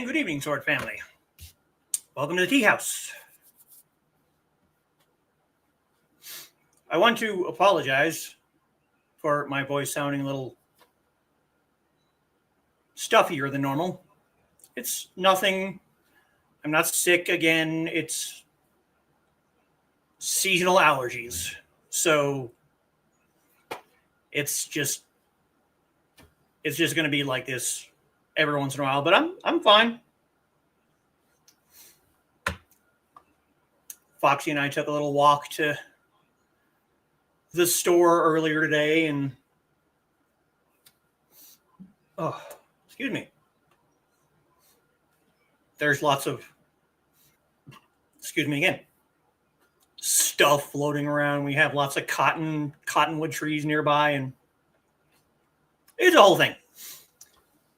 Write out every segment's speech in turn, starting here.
And good evening, Sword family. Welcome to the Teahouse. I want to apologize for my voice sounding a little stuffier than normal. It's nothing. I'm not sick again. It's seasonal allergies. So it's just going to be like this every once in a while, but I'm fine. Foxy and I took a little walk to the store earlier today, and excuse me. There's lots of, excuse me again, stuff floating around. We have lots of cottonwood trees nearby, and it's a whole thing.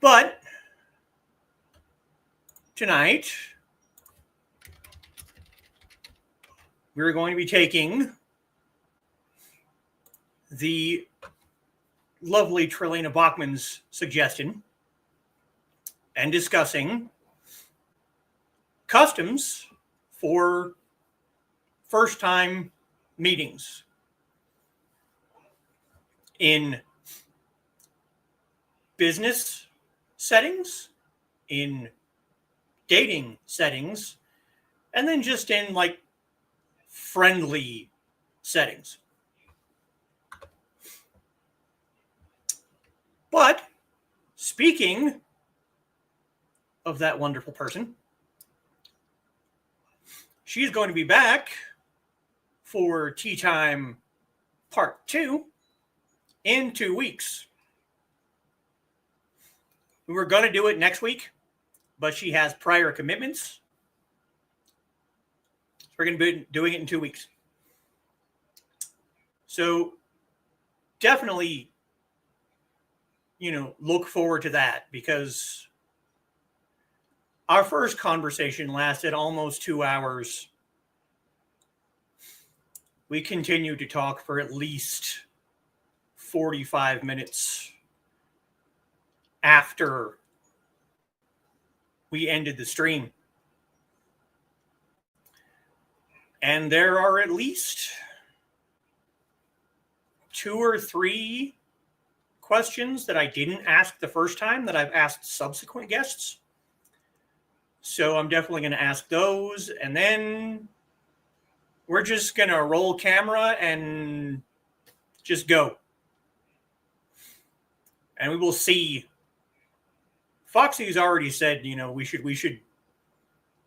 But tonight, we're going to be taking the lovely Trilena Bachman's suggestion and discussing customs for first-time meetings in business settings, in dating settings, and then just in like friendly settings. But speaking of that wonderful person, she's going to be back for Tea Time Part 2 in 2 weeks. We were going to do it next week, but she has prior commitments. We're going to be doing it in 2 weeks. So definitely, look forward to that, because our first conversation lasted almost 2 hours. We continued to talk for at least 45 minutes after we ended the stream. And there are at least 2 or 3 questions that I didn't ask the first time that I've asked subsequent guests. So I'm definitely going to ask those, and then we're just going to roll camera and just go. And we will see. Foxy's already said, we should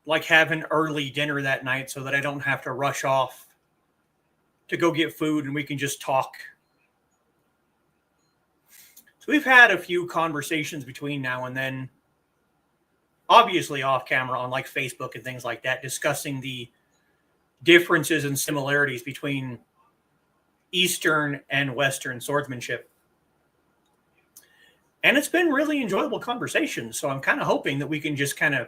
like have an early dinner that night so that I don't have to rush off to go get food and we can just talk. So we've had a few conversations between now and then, obviously off camera on like Facebook and things like that, discussing the differences and similarities between Eastern and Western swordsmanship. And it's been really enjoyable conversations. So I'm kind of hoping that we can just kind of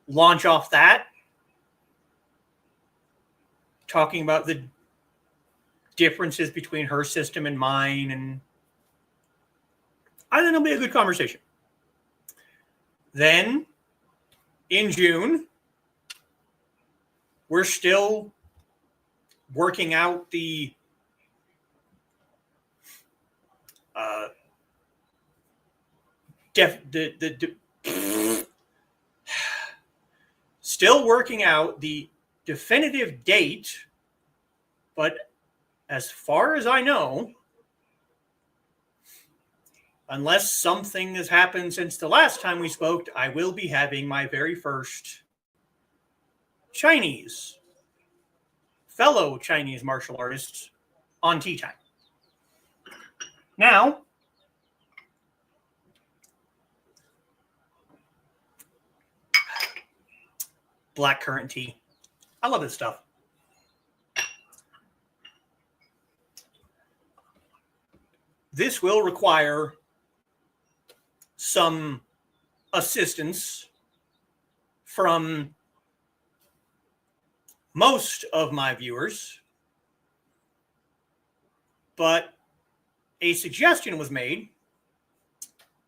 launch off that, talking about the differences between her system and mine. And I think it'll be a good conversation. Then in June, we're still working out the still working out the definitive date, but as far as I know, unless something has happened since the last time we spoke, I will be having my very first fellow Chinese martial artists on Tea Time. Now, blackcurrant tea. I love this stuff. This will require some assistance from most of my viewers, but a suggestion was made,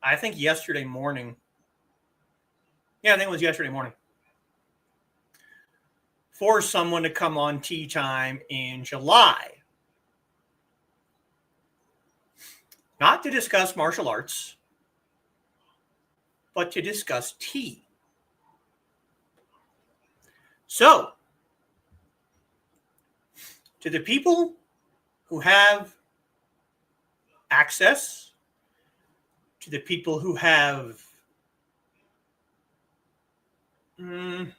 I think yesterday morning, Yeah, I think it was yesterday morning. For someone to come on Tea Time in July. Not to discuss martial arts, but to discuss tea. So, to the people who have access, to the people who have an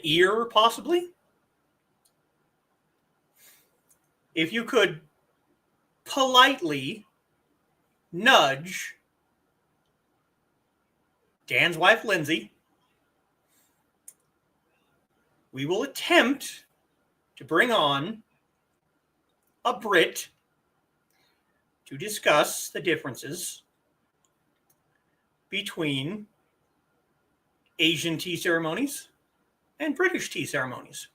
ear, possibly, if you could politely nudge Dan's wife, Lindsay, we will attempt to bring on a Brit to discuss the differences between Asian tea ceremonies and British tea ceremonies.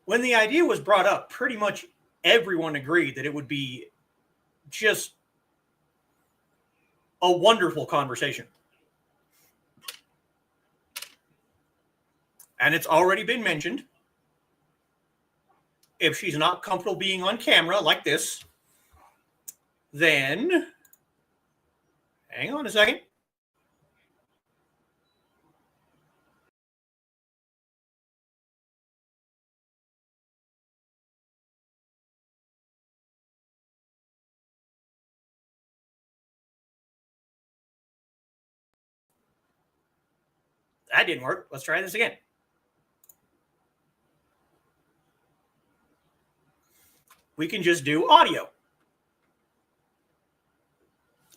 When the idea was brought up, pretty much everyone agreed that it would be just a wonderful conversation. And it's already been mentioned. If she's not comfortable being on camera like this, then hang on a second. That didn't work. Let's try this again. We can just do audio,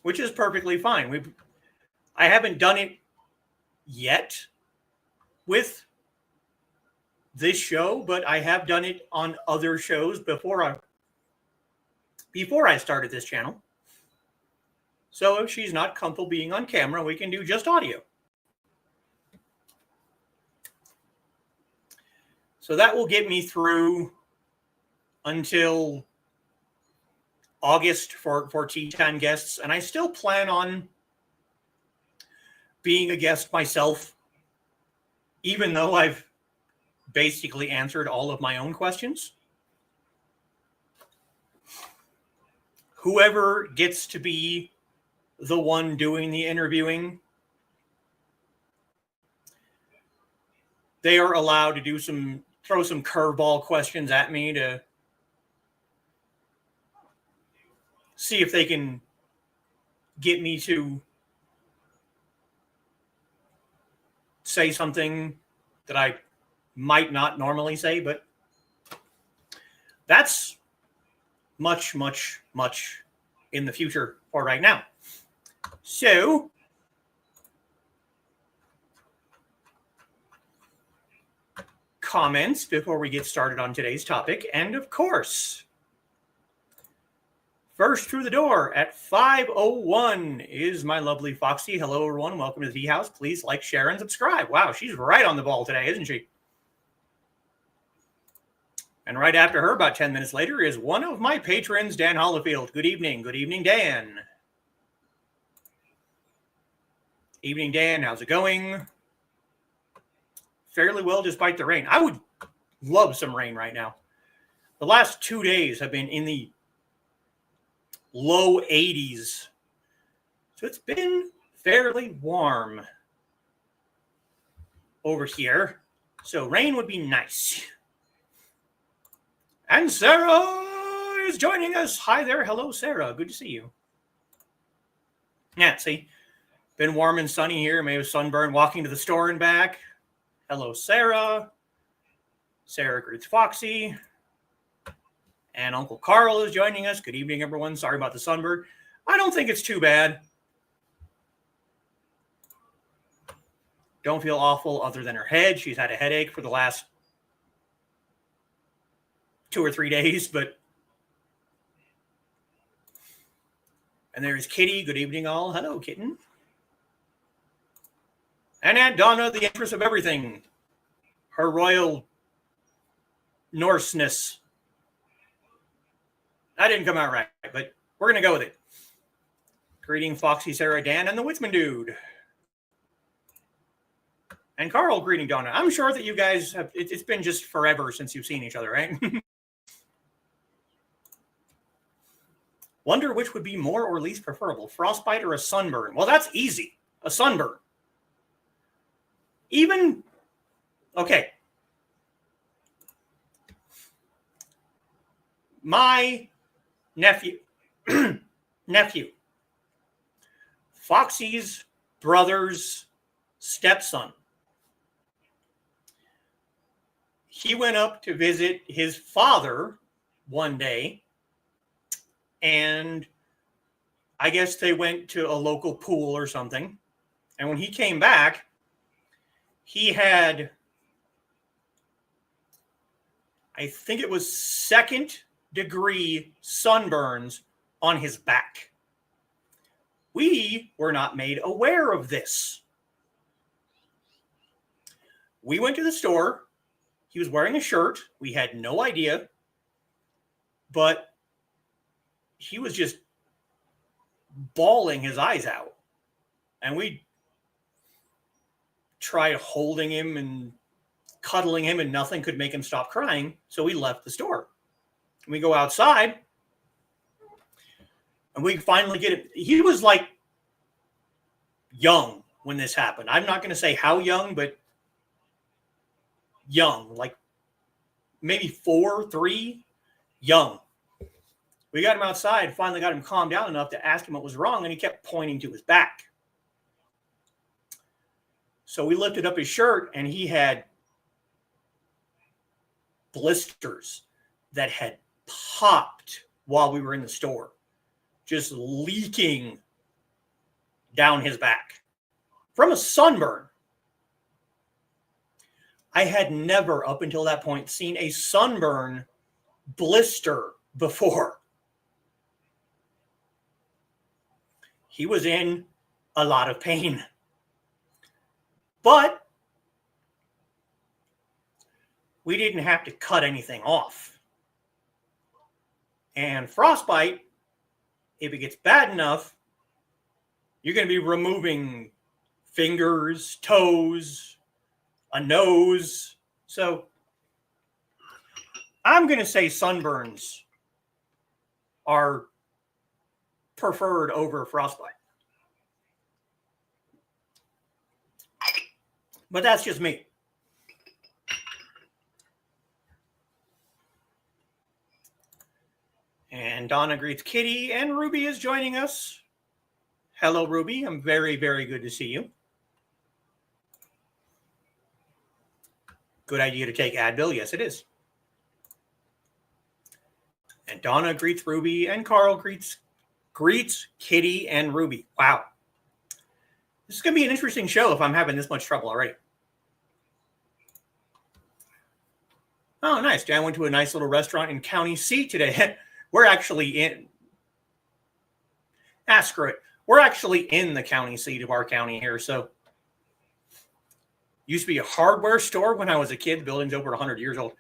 which is perfectly fine. I haven't done it yet with this show, but I have done it on other shows before I started this channel. So if she's not comfortable being on camera, we can do just audio. So that will get me through until August for Tea Time guests. And I still plan on being a guest myself, even though I've basically answered all of my own questions. Whoever gets to be the one doing the interviewing, they are allowed to throw some curveball questions at me to see if they can get me to say something that I might not normally say, but that's much, much, much in the future for right now. So, comments before we get started on today's topic. And of course, first through the door at 5:01 is my lovely Foxy. Hello, everyone. Welcome to the Teahouse. Please like, share, and subscribe. Wow, she's right on the ball today, isn't she? And right after her, about 10 minutes later, is one of my patrons, Dan Hollifield. Good evening. Good evening, Dan. Evening, Dan. How's it going? Fairly well, despite the rain. I would love some rain right now. The last 2 days have been in the low 80s. So it's been fairly warm over here. So rain would be nice. And Sarah is joining us. Hi there. Hello, Sarah. Good to see you. Yeah, see, been warm and sunny here. Maybe sunburn walking to the store and back. Hello, Sarah. Sarah greets Foxy. And Uncle Carl is joining us. Good evening, everyone. Sorry about the sunburn. I don't think it's too bad. Don't feel awful other than her head. She's had a headache for the last 2 or 3 days, but. And there's Kitty. Good evening, all. Hello, kitten. And Aunt Donna, the empress of everything. Her royal Norseness. That didn't come out right, but we're going to go with it. Greeting Foxy, Sarah, Dan, and the Witzman dude. And Carl, greeting Donna. I'm sure that you guys have, it's been just forever since you've seen each other, right? Wonder which would be more or least preferable, frostbite or a sunburn? Well, that's easy. A sunburn. Even, okay. My nephew, Foxy's brother's stepson, he went up to visit his father one day, and I guess they went to a local pool or something. And when he came back, he had, I think it was second-degree sunburns on his back. We were not made aware of this. We went to the store. He was wearing a shirt. We had no idea. But he was just bawling his eyes out. And we tried holding him and cuddling him, and nothing could make him stop crying. So we left the store. And we go outside, and we finally get it. He was like young when this happened. I'm not going to say how young, but young, like maybe 4, 3, young. We got him outside, finally got him calmed down enough to ask him what was wrong, and he kept pointing to his back. So we lifted up his shirt, and he had blisters that had popped while we were in the store, just leaking down his back from a sunburn. I had never, up until that point, seen a sunburn blister before. He was in a lot of pain. But we didn't have to cut anything off. And frostbite, if it gets bad enough, you're going to be removing fingers, toes, a nose. So I'm going to say sunburns are preferred over frostbite. But that's just me. And Donna greets Kitty, and Ruby is joining us. Hello, Ruby. I'm very, very good to see you. Good idea to take Advil. Yes, it is. And Donna greets Ruby, and Carl greets Kitty and Ruby. Wow. This is going to be an interesting show if I'm having this much trouble already. Oh, nice. Dan went to a nice little restaurant in County C today. We're actually in. Screw it. We're actually in the county seat of our county here. So, used to be a hardware store when I was a kid. The building's over 100 years old.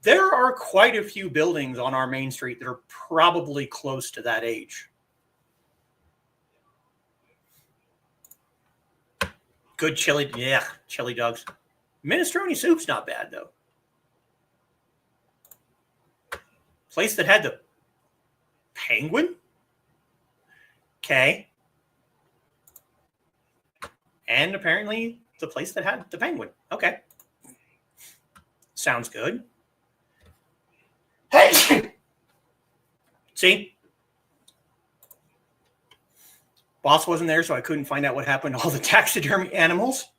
There are quite a few buildings on our main street that are probably close to that age. Good chili. Yeah, chili dogs. Minestrone soup's not bad, though. Place that had the penguin? Okay. And apparently the place that had the penguin. Okay. Sounds good. Hey! See? Boss wasn't there, so I couldn't find out what happened to all the taxidermy animals.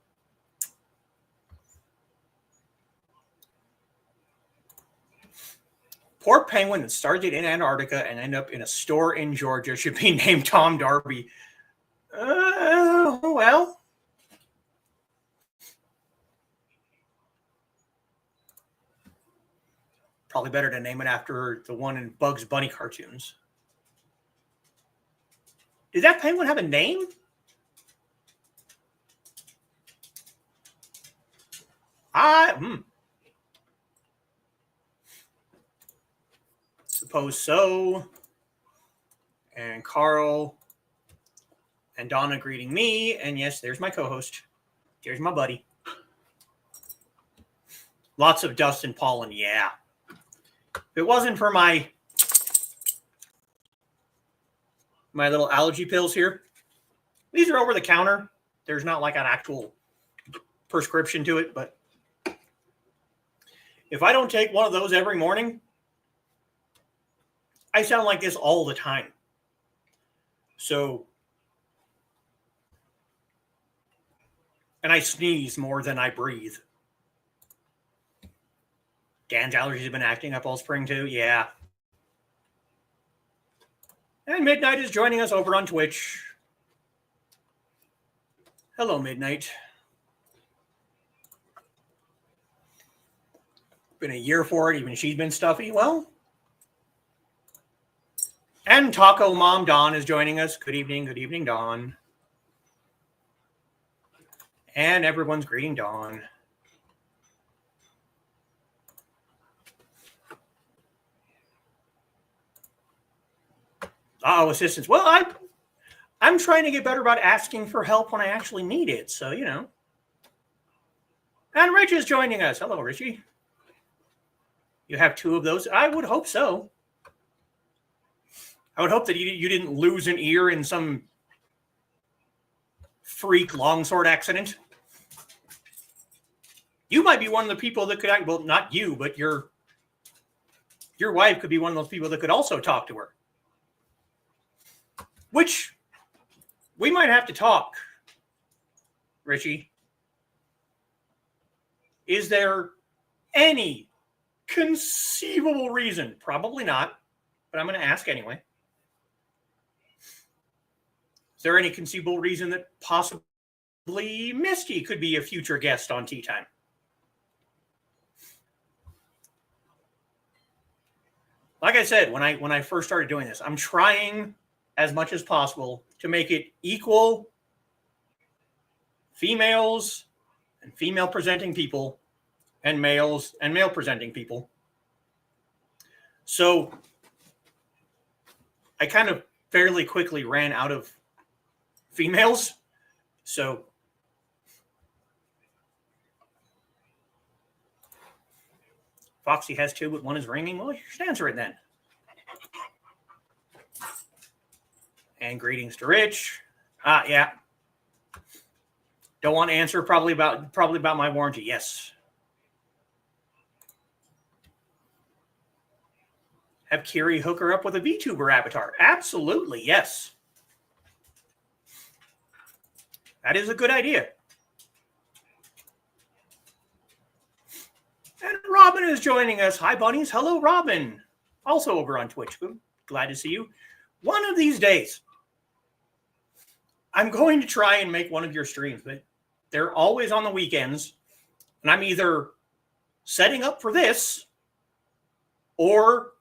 Poor penguin that started in Antarctica and ended up in a store in Georgia should be named Tom Darby. Well. Probably better to name it after the one in Bugs Bunny cartoons. Did that penguin have a name? Suppose so. And Carl And Donna greeting me. And yes, there's my co-host. There's my buddy. Lots of dust and pollen, yeah. If it wasn't for my little allergy pills here, these are over the counter. There's not like an actual prescription to it, but if I don't take one of those every morning, I sound like this all the time. So, and I sneeze more than I breathe. Dan's allergies have been acting up all spring too. Yeah. And Midnight is joining us over on Twitch. Hello, Midnight. Been a year for it. Even she's been stuffy. Well, and Taco Mom Dawn is joining us. Good evening, Dawn. And everyone's greeting Dawn. Oh, assistance. Well, I'm trying to get better about asking for help when I actually need it. So, you know. And Rich is joining us. Hello, Richie. You have two of those? I would hope so. I would hope that you didn't lose an ear in some freak longsword accident. You might be one of the people that could, well, not you, but your wife could be one of those people that could also talk to her. Which we might have to talk, Richie. Is there any conceivable reason? Probably not, but I'm going to ask anyway. Is there any conceivable reason that possibly Misty could be a future guest on Tea Time? Like I said, when I first started doing this, I'm trying as much as possible to make it equal females and female presenting people and males and male presenting people. So I kind of fairly quickly ran out of females. So Foxy has two, but one is ringing. Well, you should answer it then. And greetings to Rich. Yeah. Don't want to answer probably about my warranty. Yes. Have Kiri hook her up with a VTuber avatar. Absolutely, yes. That is a good idea. And Robin is joining us. Hi, bunnies. Hello, Robin. Also over on Twitch. Glad to see you. One of these days, I'm going to try and make one of your streams, but they're always on the weekends. And I'm either setting up for this or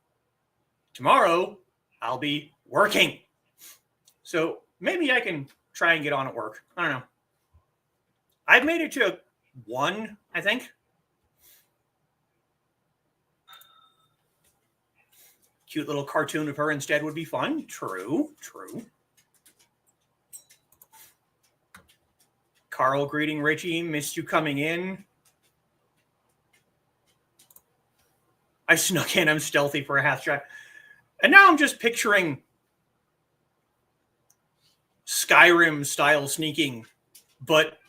tomorrow I'll be working. So maybe I can try and get on at work. I don't know. I've made it to 1, I think. Cute little cartoon of her instead would be fun. True. Carl greeting Richie. Missed you coming in. I snuck in. I'm stealthy for a half shot. And now I'm just picturing Skyrim style sneaking, but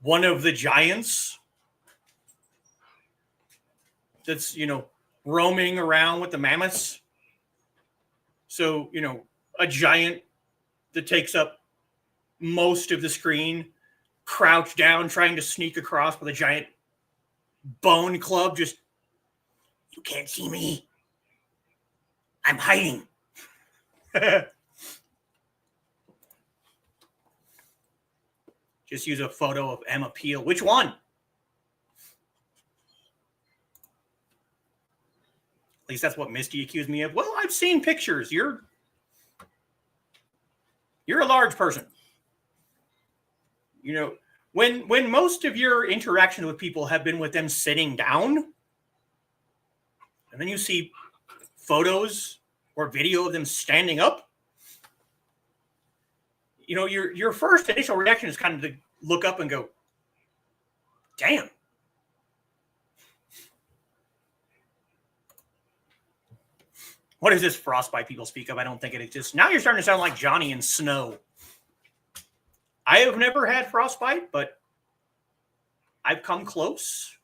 one of the giants that's, roaming around with the mammoths. So, a giant that takes up most of the screen, crouched down, trying to sneak across with a giant bone club. Just, you can't see me. I'm hiding. Just use a photo of Emma Peel. Which one? At least that's what Misty accused me of. Well, I've seen pictures. You're a large person. When most of your interactions with people have been with them sitting down, and then you see photos or video of them standing up, your first initial reaction is kind of to look up and go, damn. What is this frostbite people speak of? I don't think it exists. Now you're starting to sound like Johnny in Snow. I have never had frostbite, but I've come close.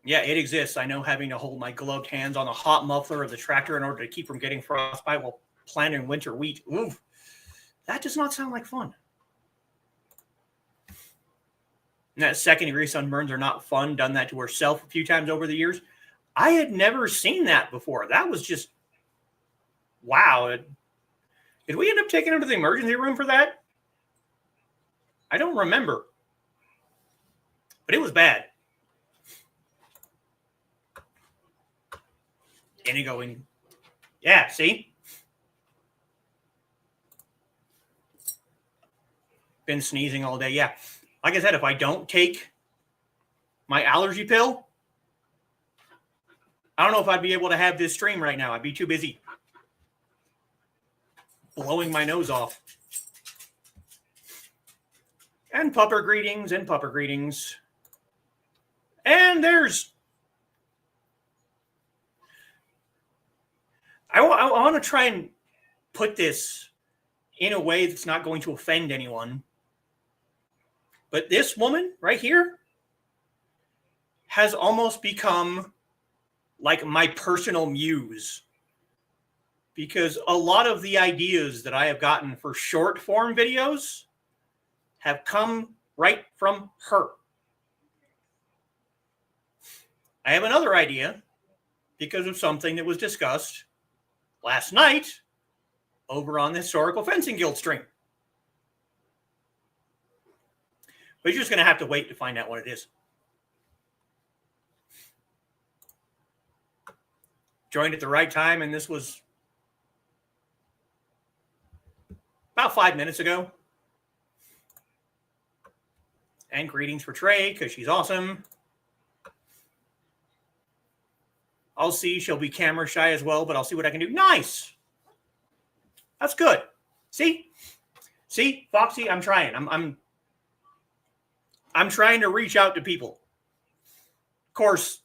Yeah, it exists. I know having to hold my gloved hands on the hot muffler of the tractor in order to keep from getting frostbite while planting winter wheat. Oof. That does not sound like fun. And that second-degree sunburns are not fun. Done that to herself a few times over the years. I had never seen that before. That was just, wow. Did we end up taking her to the emergency room for that? I don't remember. But it was bad. Indigo and yeah, see? Been sneezing all day. Yeah. Like I said, if I don't take my allergy pill, I don't know if I'd be able to have this stream right now. I'd be too busy blowing my nose off. And pupper greetings and pupper greetings. And there's... I want to try and put this in a way that's not going to offend anyone. But this woman right here has almost become like my personal muse, because a lot of the ideas that I have gotten for short form videos have come right from her. I have another idea because of something that was discussed last night over on the Historical Fencing Guild stream. But you're just going to have to wait to find out what it is. Joined at the right time, and this was about 5 minutes ago. And greetings for Trey, because she's awesome. I'll see. She'll be camera shy as well, but I'll see what I can do. Nice. That's good. See, Foxy, I'm trying. I'm trying to reach out to people. Of course,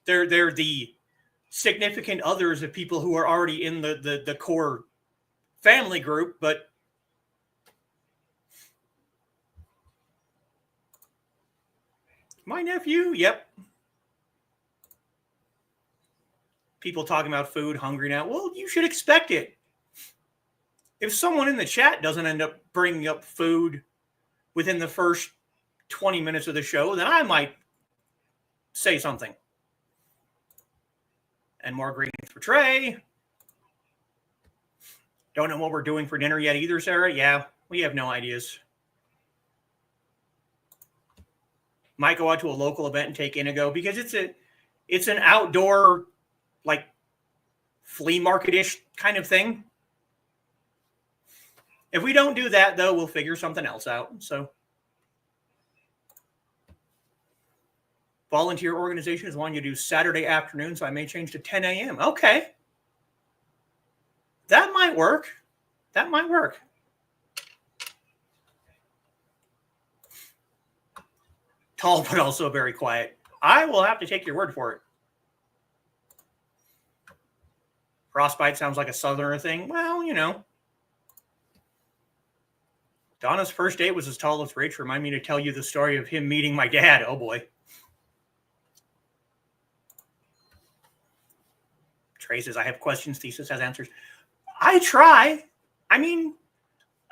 they're the significant others of people who are already in the core family group, but my nephew, yep. People talking about food, hungry now. Well, you should expect it. If someone in the chat doesn't end up bringing up food within the first 20 minutes of the show, then I might say something. And more greetings for Trey. Don't know what we're doing for dinner yet either, Sarah. Yeah, we have no ideas. Might go out to a local event and take Indigo because it's an outdoor, like, flea market-ish kind of thing. If we don't do that, though, we'll figure something else out. So, volunteer organization is wanting you to do Saturday afternoon, so I may change to 10 a.m. Okay. That might work. That might work. Tall, but also very quiet. I will have to take your word for it. Frostbite sounds like a Southerner thing. Well, Donna's first date was as tall as Rach. Remind me to tell you the story of him meeting my dad. Oh, boy. Trey says, I have questions. Thesis has answers. I try. I mean,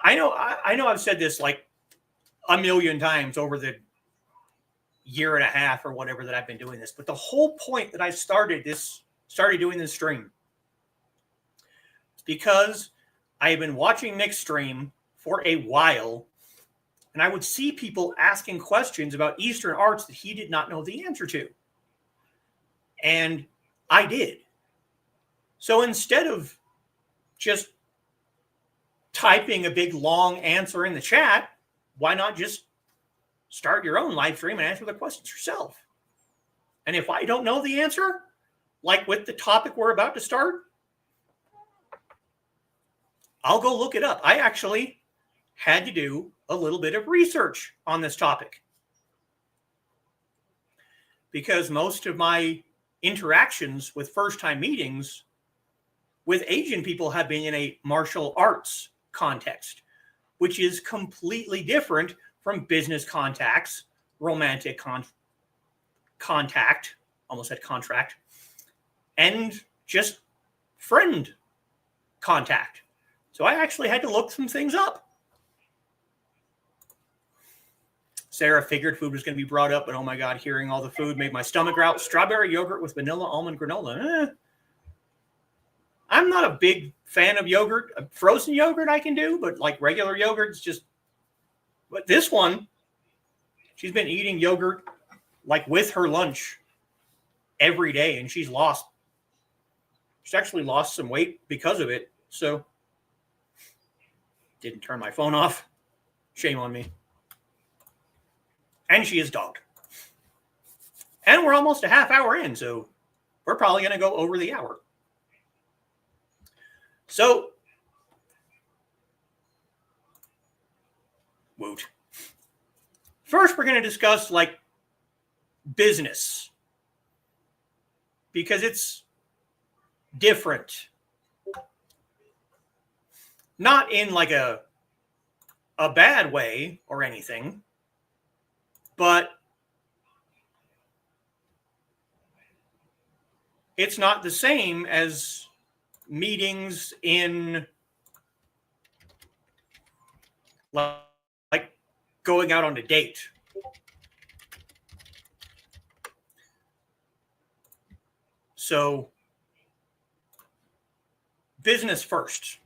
I know I've said this like a million times over the year and a half or whatever that I've been doing this. But the whole point that I started doing this stream is because I have been watching Nick stream for a while, and I would see people asking questions about Eastern arts that he did not know the answer to. And I did. So instead of just typing a big long answer in the chat, why not just start your own live stream and answer the questions yourself? And if I don't know the answer, like with the topic we're about to start, I'll go look it up. I actually had to do a little bit of research on this topic because most of my interactions with first-time meetings with Asian people have been in a martial arts context, which is completely different from business contacts, romantic contact, almost said contract, and just friend contact. So I actually had to look some things up. Sarah figured food was going to be brought up, but oh my God, hearing all the food made my stomach growl. Strawberry yogurt with vanilla almond granola. I'm not a big fan of yogurt. Frozen yogurt I can do, but like regular yogurt, it's just. But this one, she's been eating yogurt like with her lunch every day, and she's actually lost some weight because of it. So, didn't turn my phone off. Shame on me. And she is dogged. And we're almost a half hour in, so we're probably going to go over the hour. So, woot. First, we're going to discuss like business because it's different. Not in like a bad way or anything, but it's not the same as meetings in like going out on a date. So, business first.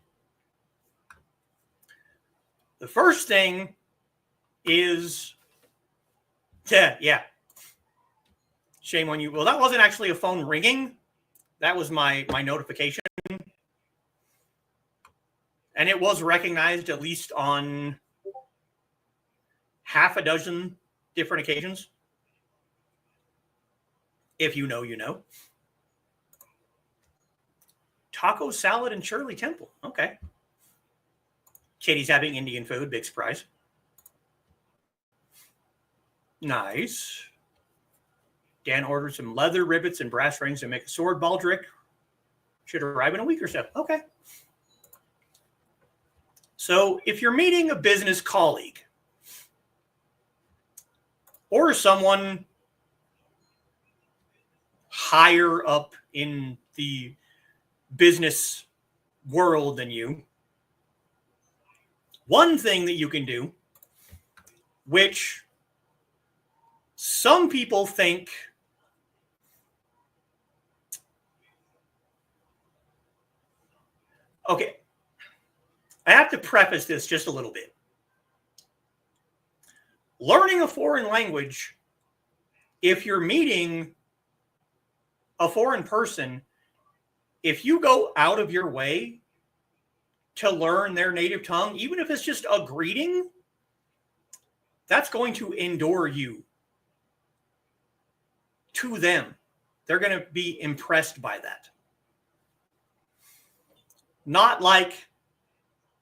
The first thing is, yeah. Shame on you. Well, that wasn't actually a phone ringing. That was my notification. And it was recognized at least on half a dozen different occasions. If you know, you know. Taco salad and Shirley Temple. Okay. Katie's having Indian food. Big surprise. Nice. Dan ordered some leather rivets and brass rings to make a sword baldric. Should arrive in a week or so. Okay. So if you're meeting a business colleague or someone higher up in the business world than you, one thing that you can do, which some people think okay, I have to preface this just a little bit. Learning a foreign language, if you're meeting a foreign person, if you go out of your way to learn their native tongue, even if it's just a greeting, that's going to endear you to them. They're going to be impressed by that. Not like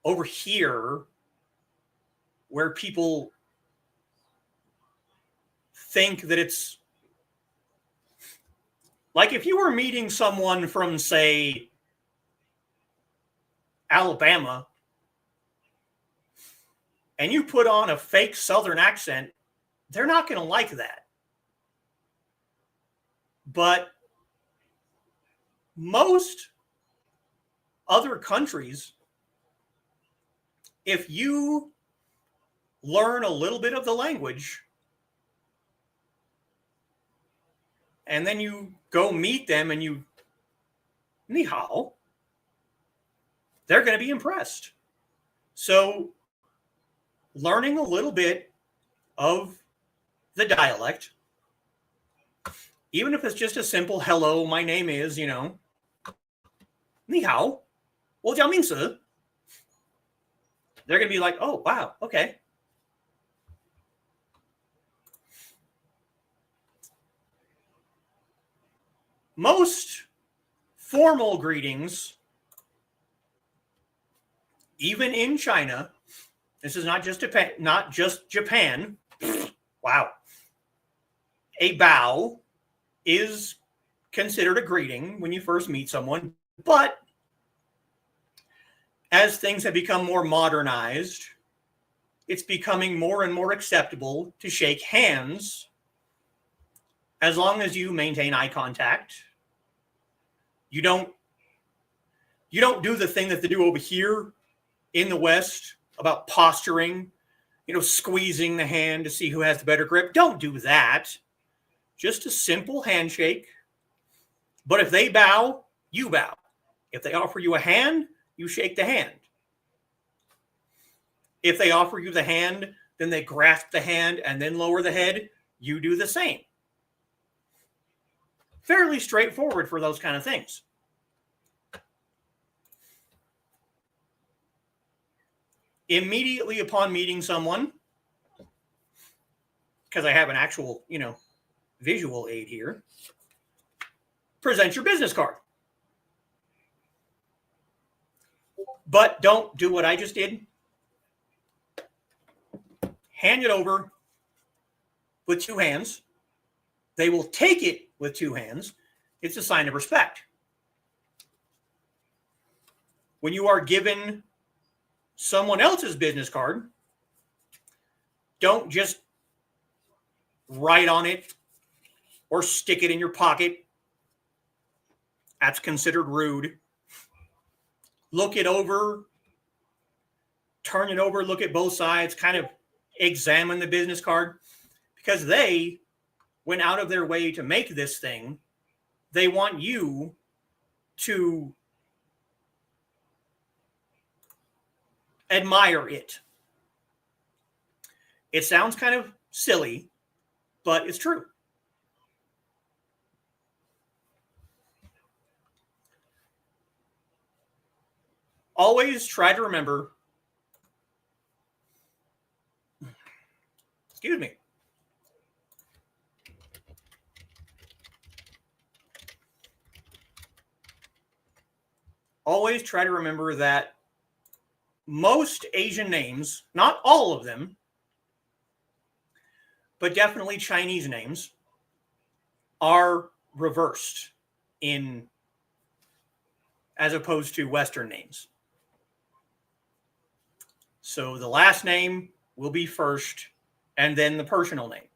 over here where people think that it's like if you were meeting someone from, say, Alabama and you put on a fake Southern accent, they're not going to like that. But most other countries, if you learn a little bit of the language and then you go meet them and you ni hao, they're going to be impressed. So learning a little bit of the dialect, even if it's just a simple hello, my name is, ni hao, 我叫名字. They're going to be like, oh, wow, okay. Most formal greetings even in China, this is not just Japan. Wow. A bow is considered a greeting when you first meet someone, but as things have become more modernized, it's becoming more and more acceptable to shake hands as long as you maintain eye contact. You don't do the thing that they do over here in the West about posturing, squeezing the hand to see who has the better grip. Don't do that. Just a simple handshake. But if they bow, you bow. If they offer you a hand, you shake the hand. If they offer you the hand, then they grasp the hand and then lower the head, you do the same. Fairly straightforward for those kind of things. Immediately upon meeting someone, because I have an actual, visual aid here, present your business card. But don't do what I just did. Hand it over with two hands. They will take it with two hands. It's a sign of respect. When you are given someone else's business card, don't just write on it or stick it in your pocket. That's considered rude. Look it over, turn it over, look at both sides, kind of examine the business card, because they went out of their way to make this thing. They want you to admire it. It sounds kind of silly, but it's true. Always try to remember, excuse me, always try to remember that most Asian names, not all of them, but definitely Chinese names, are reversed as opposed to Western names. So the last name will be first and then the personal name.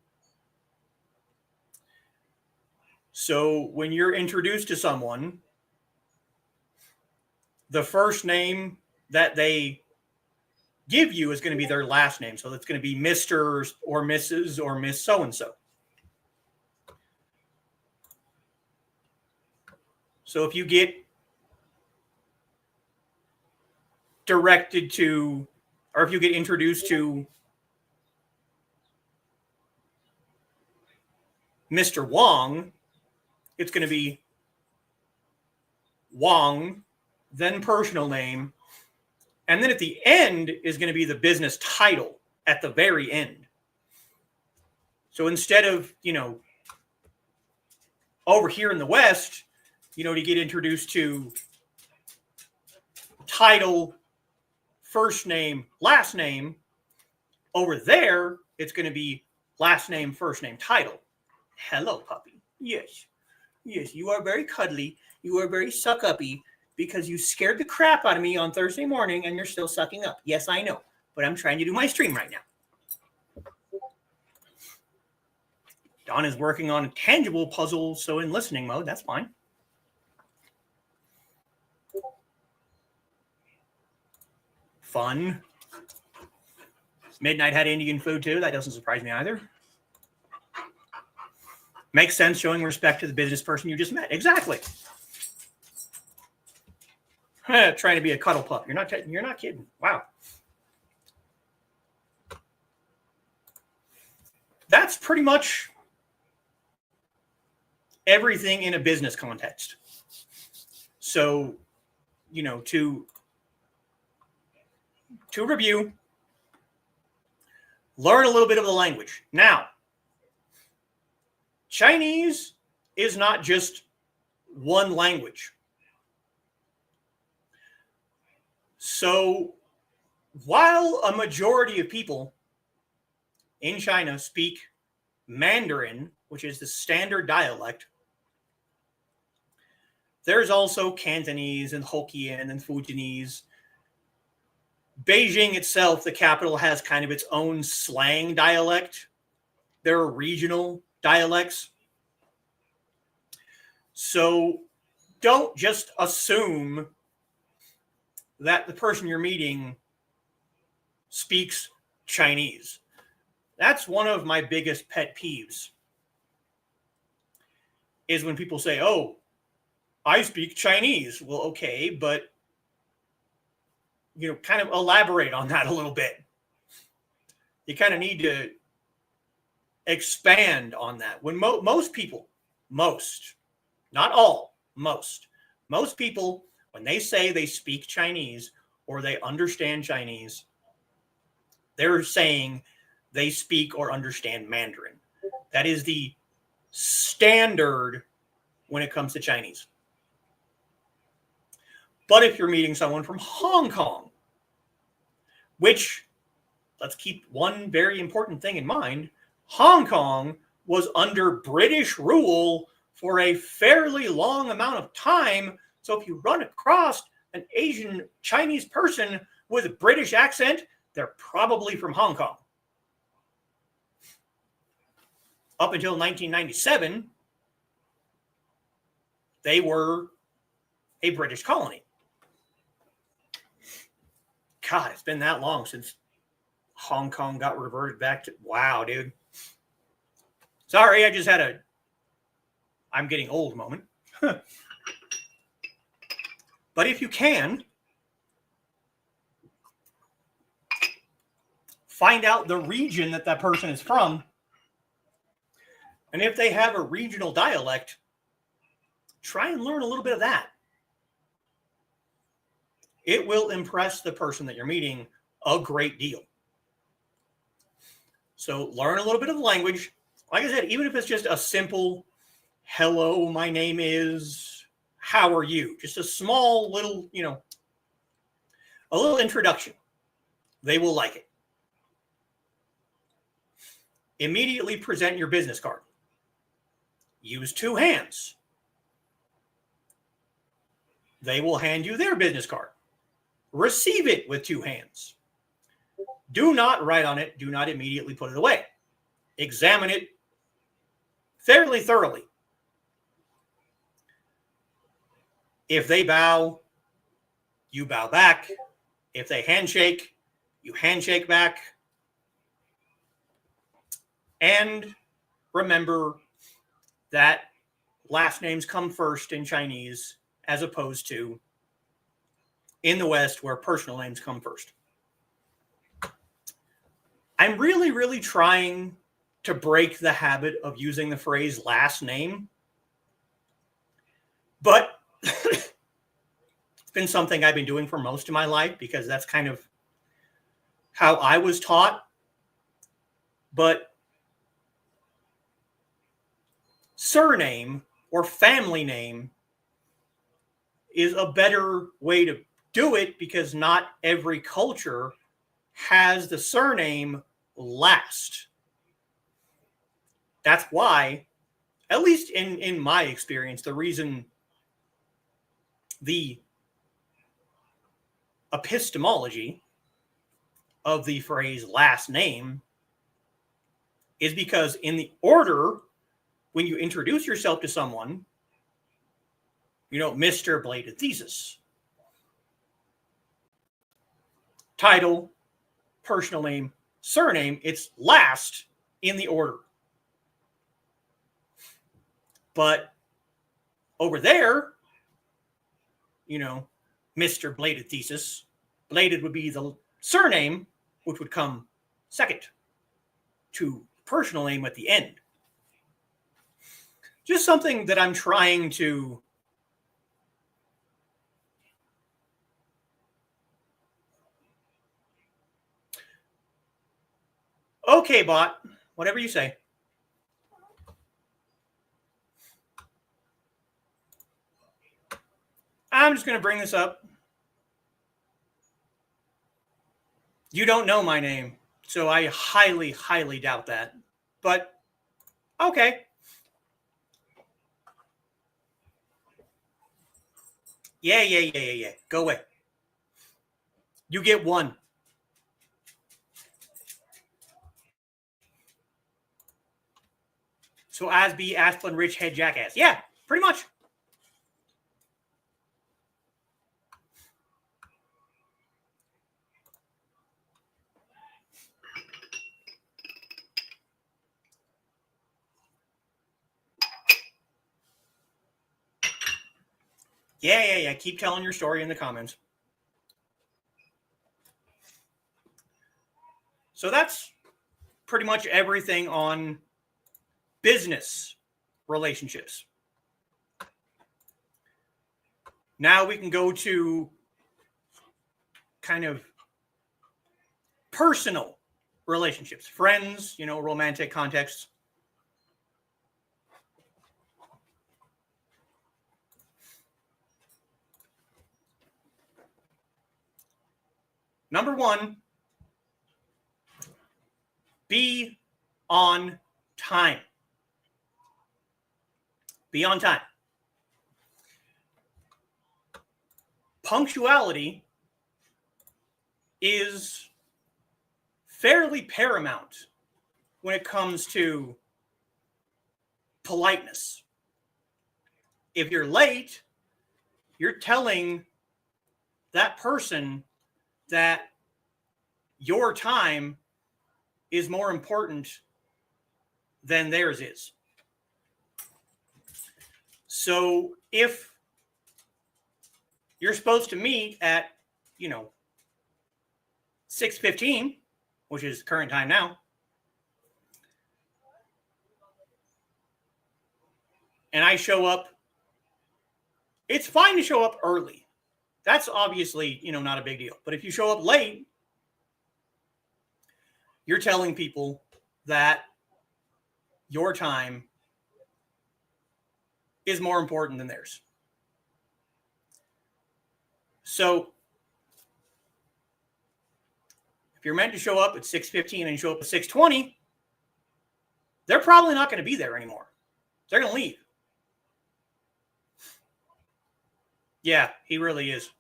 So when you're introduced to someone, the first name that they give you is going to be their last name. So that's going to be Mr. or Mrs. or Miss so-and-so. So if you get directed to, or if you get introduced to Mr. Wong, it's going to be Wong, then personal name, and then at the end is going to be the business title at the very end. So instead of, over here in the West, to get introduced to title, first name, last name, over there, it's going to be last name, first name, title. Hello, puppy. Yes, you are very cuddly. You are very suck-uppy because you scared the crap out of me on Thursday morning and you're still sucking up. Yes, I know, but I'm trying to do my stream right now. Don is working on a tangible puzzle, so in listening mode, that's fine. Fun. Midnight had Indian food too. That doesn't surprise me either. Makes sense, showing respect to the business person you just met. Exactly. Trying to be a cuddle pup. You're not kidding. Wow. That's pretty much everything in a business context. So, to review, learn a little bit of the language. Now, Chinese is not just one language. So while a majority of people in China speak Mandarin, which is the standard dialect, there's also Cantonese and Hokkien and Fujianese. Beijing itself, the capital, has kind of its own slang dialect. There are regional dialects. So don't just assume that the person you're meeting speaks Chinese. That's one of my biggest pet peeves, is when people say, oh, I speak Chinese. Well, okay, but kind of elaborate on that a little bit. You kind of need to expand on that. When most people, not all, most people, when they say they speak Chinese or they understand Chinese, they're saying they speak or understand Mandarin. That is the standard when it comes to Chinese. But if you're meeting someone from Hong Kong, which, let's keep one very important thing in mind, Hong Kong was under British rule for a fairly long amount of time. So if you run across an Asian Chinese person with a British accent, they're probably from Hong Kong. Up until 1997, they were a British colony. God, it's been that long since Hong Kong got reverted back to... Wow, dude. Sorry, I just had a I'm getting old moment. But if you can, find out the region that person is from. And if they have a regional dialect, try and learn a little bit of that. It will impress the person that you're meeting a great deal. So learn a little bit of the language. Like I said, even if it's just a simple, hello, my name is, how are you? Just a small little, a little introduction. They will like it. Immediately present your business card. Use two hands. They will hand you their business card. Receive it with two hands. Do not write on it. Do not immediately put it away. Examine it fairly thoroughly. If they bow, you bow back. If they handshake, you handshake back. And remember that last names come first in Chinese, as opposed to in the West, where personal names come first. I'm really, really trying to break the habit of using the phrase last name. But it's been something I've been doing for most of my life because that's kind of how I was taught. But surname or family name is a better way to do it because not every culture has the surname last. That's why, at least in my experience, the reason the epistemology of the phrase last name is because in the order, when you introduce yourself to someone, Mr. Bladed Thesis. Title, personal name, surname, it's last in the order. But over there, Mr. Bladed Thesis, Bladed would be the surname, which would come second to personal name at the end. Just something that I'm trying to okay, bot, whatever you say. I'm just going to bring this up. You don't know my name, so I highly, highly doubt that. But okay. Yeah. Go away. You get one. So Asby, Asplin, Rich, Head, Jackass. Yeah, pretty much. Yeah. Keep telling your story in the comments. So that's pretty much everything on business relationships. Now we can go to kind of personal relationships, friends, romantic contexts. Number one, be on time. Be on time. Punctuality is fairly paramount when it comes to politeness. If you're late, you're telling that person that your time is more important than theirs is. So if you're supposed to meet at, 6:15, which is current time now, and I show up, it's fine to show up early. That's obviously, not a big deal. But if you show up late, you're telling people that your time is more important than theirs. So if you're meant to show up at 6:15 and you show up at 6:20, they're probably not going to be there anymore. They're going to leave. Yeah, he really is.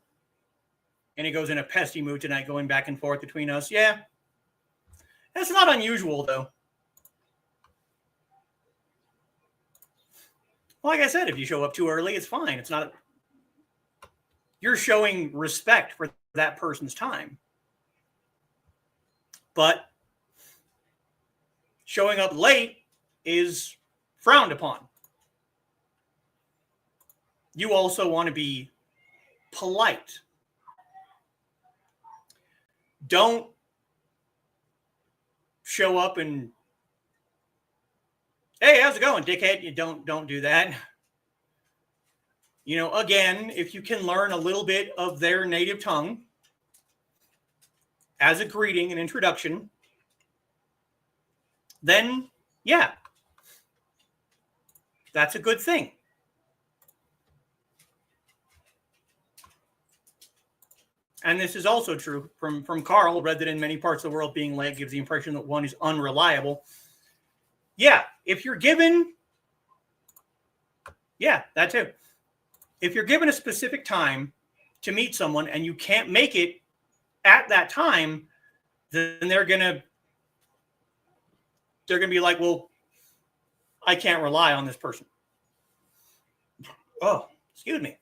And he goes in a pesty mood tonight, going back and forth between us. Yeah. That's not unusual, though. Like I said, if you show up too early, it's fine. It's not. You're showing respect for that person's time. But showing up late is frowned upon. You also want to be polite. Don't show up and, hey, how's it going, dickhead? You don't do that. Again, if you can learn a little bit of their native tongue as a greeting and introduction, then yeah, that's a good thing. And this is also true from Carl, read that in many parts of the world being late gives the impression that one is unreliable. Yeah, if you're given, yeah, that too. If you're given a specific time to meet someone and you can't make it at that time, then they're gonna be like, well, I can't rely on this person. Oh, excuse me.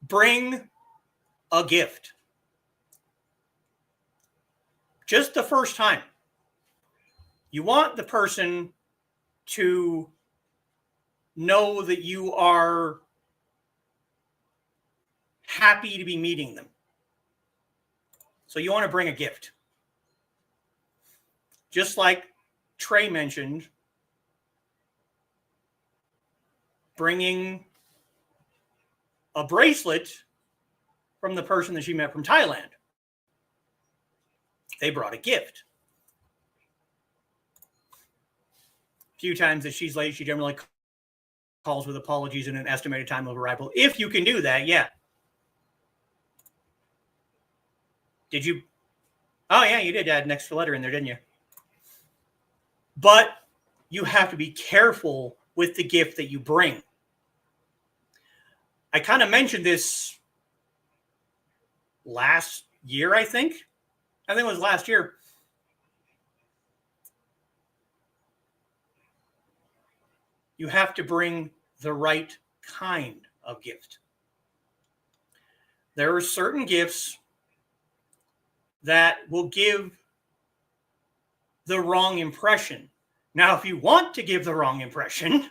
Bring a gift. Just the first time. You want the person to know that you are happy to be meeting them. So you want to bring a gift. Just like Trey mentioned, bringing a bracelet from the person that she met from Thailand. They brought a gift. A few times that she's late, she generally calls with apologies and an estimated time of arrival. If you can do that, yeah. Did you? Oh, yeah, you did add an extra letter in there, didn't you? But you have to be careful with the gift that you bring. I kind of mentioned this last year, I think. I think it was last year. You have to bring the right kind of gift. There are certain gifts that will give the wrong impression. Now, if you want to give the wrong impression,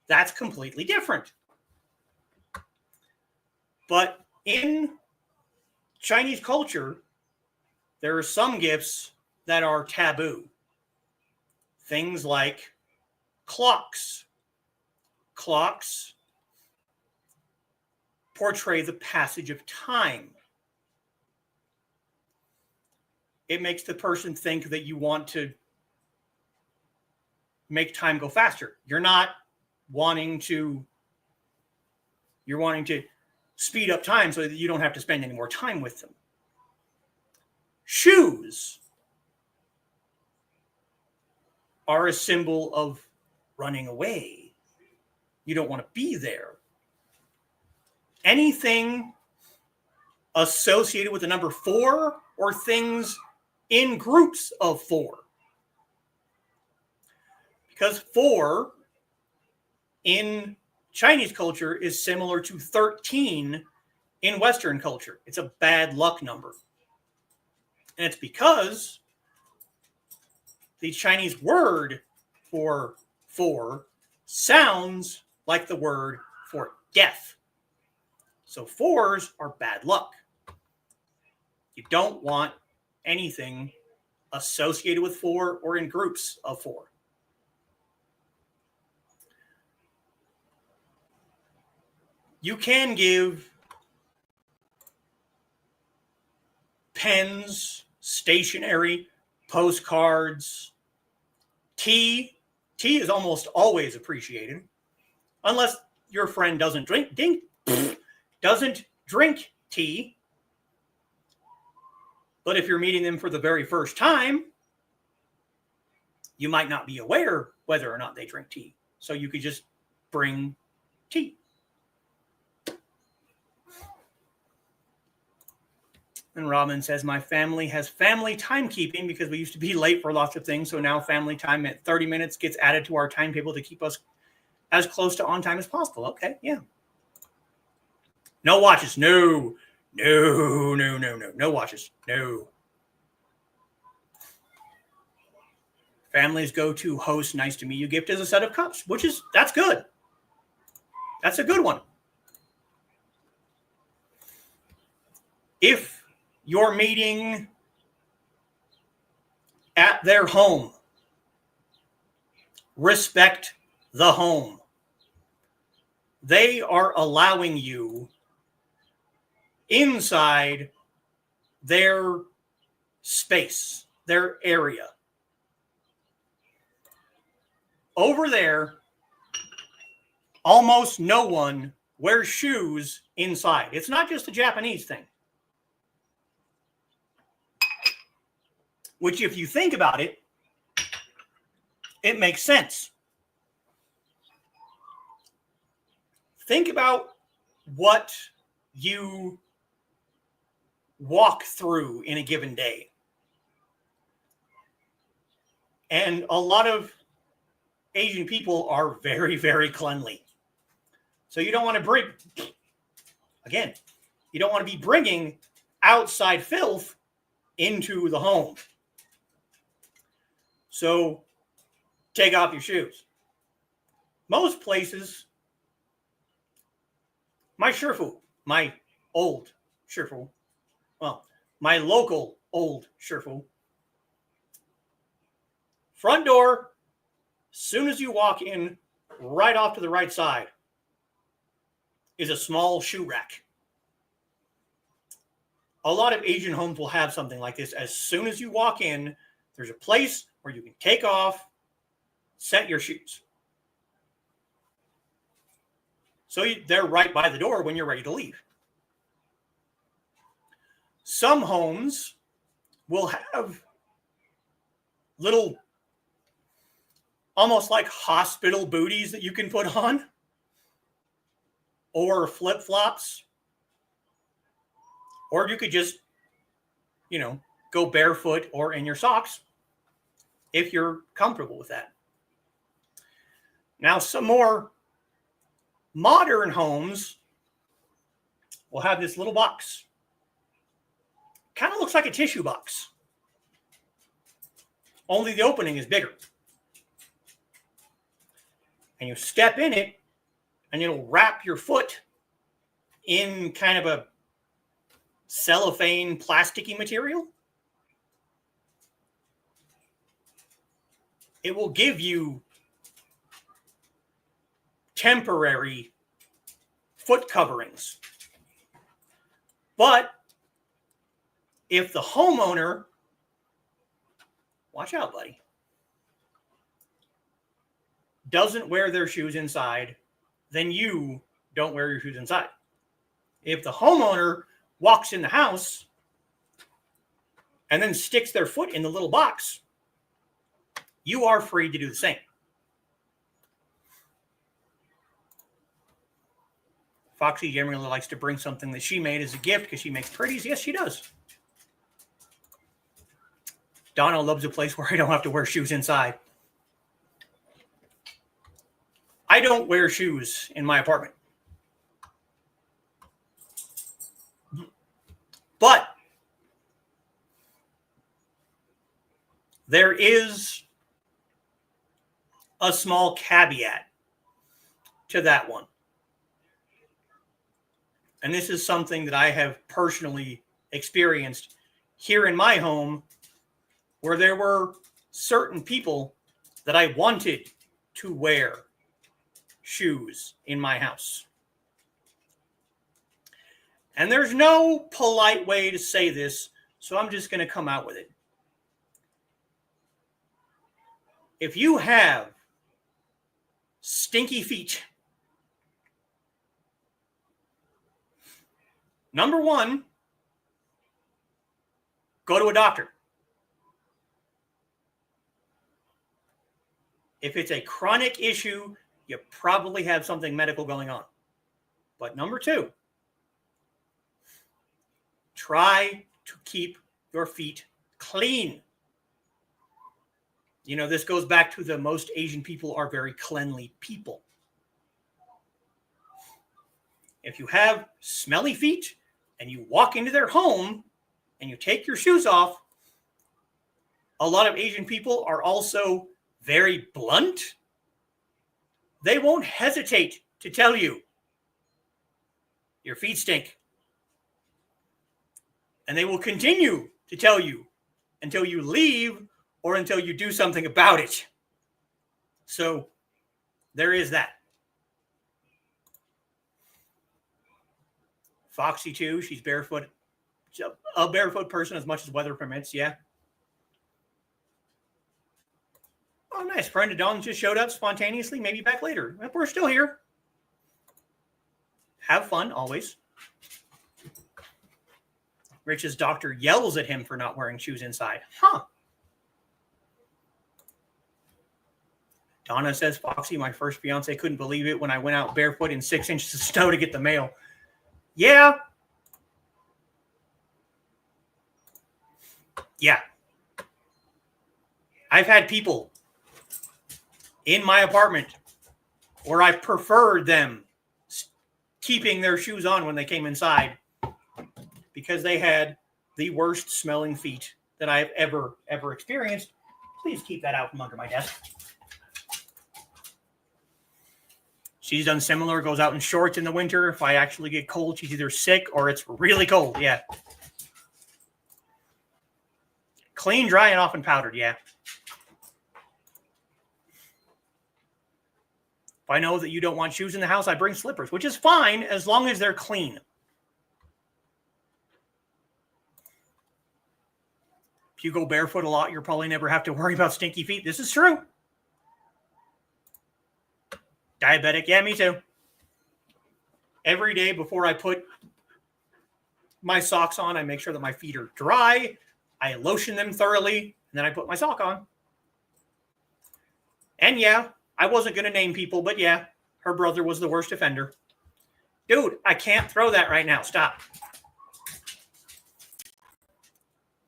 that's completely different. But in Chinese culture, there are some gifts that are taboo. Things like clocks. Clocks portray the passage of time. It makes the person think that you want to make time go faster. You're wanting to speed up time so that you don't have to spend any more time with them. Shoes are a symbol of running away. You don't want to be there. Anything associated with the number 4 or things in groups of 4. Because 4 in Chinese culture is similar to 13 in Western culture. It's a bad luck number. And it's because the Chinese word for 4 sounds like the word for death. So 4s are bad luck. You don't want anything associated with 4 or in groups of 4. You can give pens, stationery, postcards, tea. Tea is almost always appreciated, unless your friend doesn't drink tea. But if you're meeting them for the very first time, you might not be aware whether or not they drink tea. So you could just bring tea. And Robin says, my family has family timekeeping because we used to be late for lots of things. So now family time at 30 minutes gets added to our timetable to keep us as close to on time as possible. Okay, yeah. No watches. No watches. No. Families go to host nice to meet you gift as a set of cups, that's good. That's a good one. If you're meeting at their home, respect the home. They are allowing you inside their space, their area. Over there, almost no one wears shoes inside. It's not just a Japanese thing. Which, if you think about it, it makes sense. Think about what you walk through in a given day. And a lot of Asian people are very, very cleanly. So you don't want to you don't want to be bringing outside filth into the home. So take off your shoes. Most places, my old Shifu, my local old Shifu, front door, soon as you walk in, right off to the right side is a small shoe rack. A lot of Asian homes will have something like this. As soon as you walk in, there's a place where you can take off, set your shoes. So they're right by the door when you're ready to leave. Some homes will have little, almost like hospital booties that you can put on, or flip-flops, or you could just, go barefoot or in your socks if you're comfortable with that. Now, some more modern homes will have this little box. Kind of looks like a tissue box, only the opening is bigger. And you step in it, and it'll wrap your foot in kind of a cellophane plasticky material. It will give you temporary foot coverings. But if the homeowner, watch out, buddy, doesn't wear their shoes inside, then you don't wear your shoes inside. If the homeowner walks in the house and then sticks their foot in the little box, you are free to do the same. Foxy generally likes to bring something that she made as a gift because she makes pretties. Yes, she does. Donna loves a place where I don't have to wear shoes inside. I don't wear shoes in my apartment. But there is a small caveat to that one. And this is something that I have personally experienced here in my home, where there were certain people that I wanted to wear shoes in my house. And there's no polite way to say this, so I'm just going to come out with it. If you have stinky feet, number one, go to a doctor. If it's a chronic issue, you probably have something medical going on. But number two, try to keep your feet clean. This goes back to the most Asian people are very cleanly people. If you have smelly feet and you walk into their home and you take your shoes off, a lot of Asian people are also very blunt. They won't hesitate to tell you your feet stink. And they will continue to tell you until you leave or until you do something about it. So there is that. Foxy too, she's barefoot. She's a barefoot person as much as weather permits, yeah. Oh, nice. Friend of Dawn just showed up spontaneously, maybe back later. We're still here. Have fun, always. Rich's doctor yells at him for not wearing shoes inside. Huh. Donna says, Foxy, my first fiance, couldn't believe it when I went out barefoot in 6 inches of snow to get the mail. Yeah. Yeah. I've had people in my apartment where I preferred them keeping their shoes on when they came inside because they had the worst smelling feet that I've ever experienced. Please keep that out from under my desk. She's done similar, goes out in shorts in the winter. If I actually get cold, she's either sick or it's really cold. Yeah. Clean, dry, and often powdered. Yeah. If I know that you don't want shoes in the house, I bring slippers, which is fine as long as they're clean. If you go barefoot a lot, you'll probably never have to worry about stinky feet. This is true. Diabetic. Yeah, me too. Every day before I put my socks on. I make sure that my feet are dry. I lotion them thoroughly, and then I put my sock on. And yeah, I wasn't going to name people, but yeah, her brother was the worst offender. Dude, I can't throw that right now. Stop.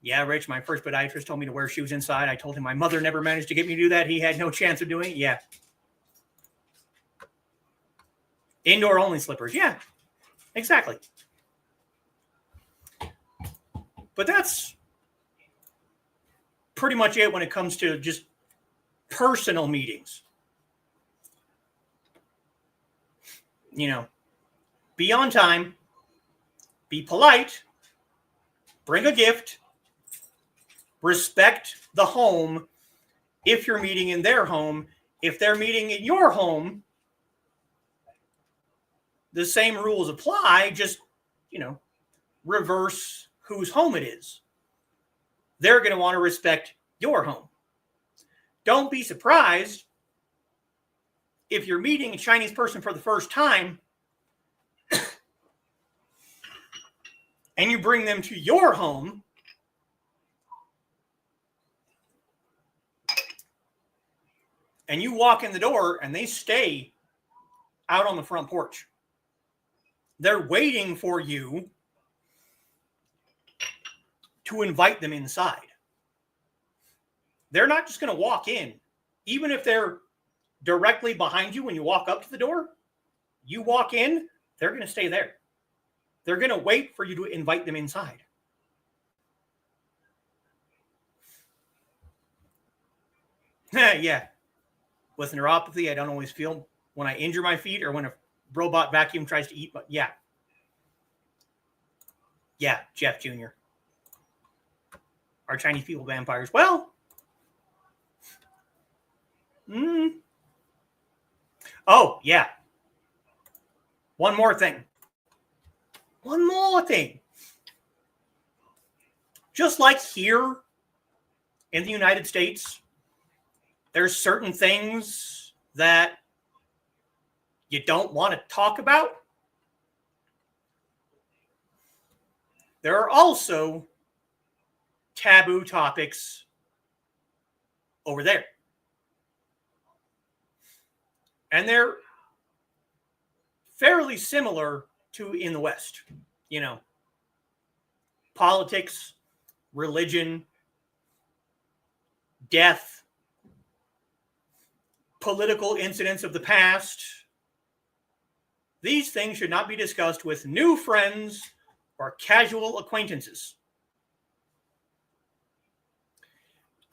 Yeah, Rich, my first podiatrist told me to wear shoes inside. I told him my mother never managed to get me to do that. He had no chance of doing it. Yeah. Indoor only slippers. Yeah, exactly. But that's pretty much it when it comes to just personal meetings. You know, be on time, be polite, bring a gift, respect the home if you're meeting in their home. If they're meeting in your home, the same rules apply, just, reverse whose home it is. They're going to want to respect your home. Don't be surprised if you're meeting a Chinese person for the first time and you bring them to your home and you walk in the door and they stay out on the front porch. They're waiting for you to invite them inside. They're not just going to walk in. Even if they're directly behind you when you walk up to the door, you walk in, they're going to stay there. They're going to wait for you to invite them inside. Yeah. With neuropathy, I don't always feel when I injure my feet or when a robot vacuum tries to eat. But yeah. Yeah, Jeff Jr. Are Chinese people vampires? Well, oh, yeah. One more thing. Just like here in the United States, there's certain things that you don't want to talk about. There are also taboo topics over there. And they're fairly similar to in the West. Politics, religion, death, political incidents of the past. These things should not be discussed with new friends or casual acquaintances.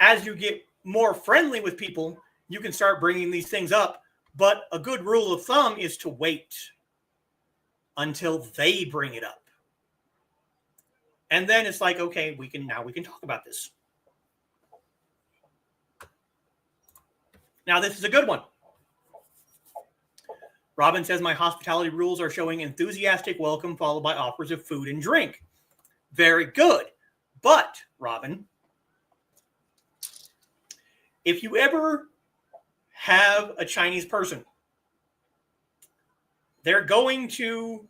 As you get more friendly with people, you can start bringing these things up. But a good rule of thumb is to wait until they bring it up. And then it's like, okay, we can talk about this. Now, this is a good one. Robin says, my hospitality rules are showing enthusiastic welcome followed by offers of food and drink. Very good. But, Robin, if you ever have a Chinese person, they're going to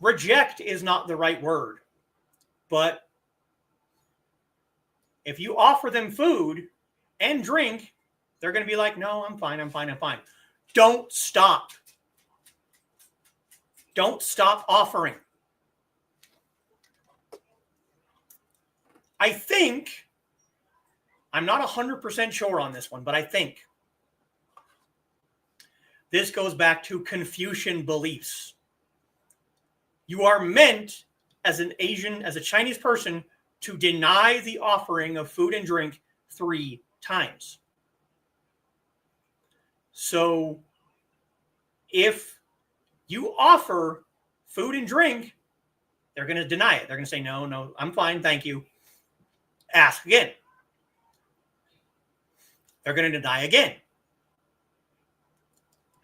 reject is not the right word, but if you offer them food and drink, they're going to be like, no, I'm fine. Don't stop. Don't stop offering. I think, I'm not 100% sure on this one, but I think this goes back to Confucian beliefs. You are meant as a Chinese person to deny the offering of food and drink 3 times. So if you offer food and drink, they're going to deny it. They're going to say, no, I'm fine, thank you. Ask again. They're going to deny again.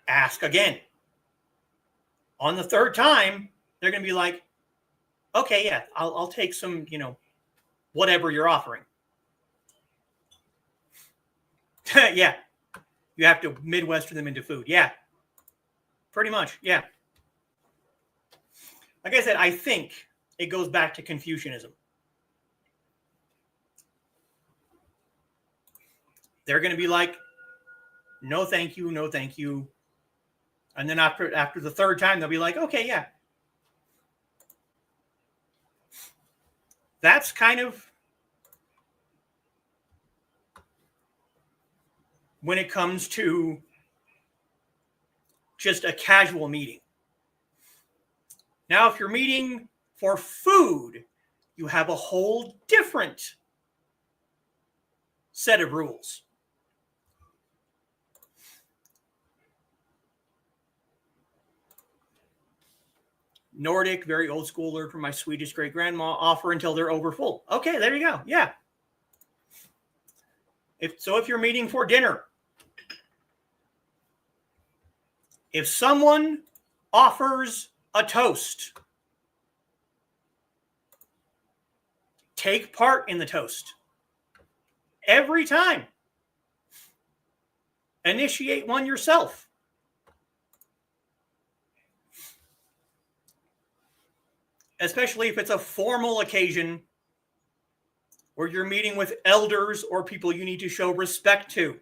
Ask again. On the 3rd time, they're going to be like, okay, yeah, I'll take some, whatever you're offering. Yeah. You have to Midwestern them into food. Yeah. Pretty much. Yeah. like I said, I think it goes back to Confucianism. They're going to be like, no, thank you, no, thank you. And then after the third time, they'll be like, okay, yeah. That's kind of when it comes to just a casual meeting. Now, if you're meeting for food, you have a whole different set of rules. Nordic, very old schooler from my Swedish great-grandma, offer until they're over full. Okay, there you go. Yeah. If you're meeting for dinner, if someone offers a toast, take part in the toast. Every time. Initiate one yourself. Especially if it's a formal occasion where you're meeting with elders or people you need to show respect to.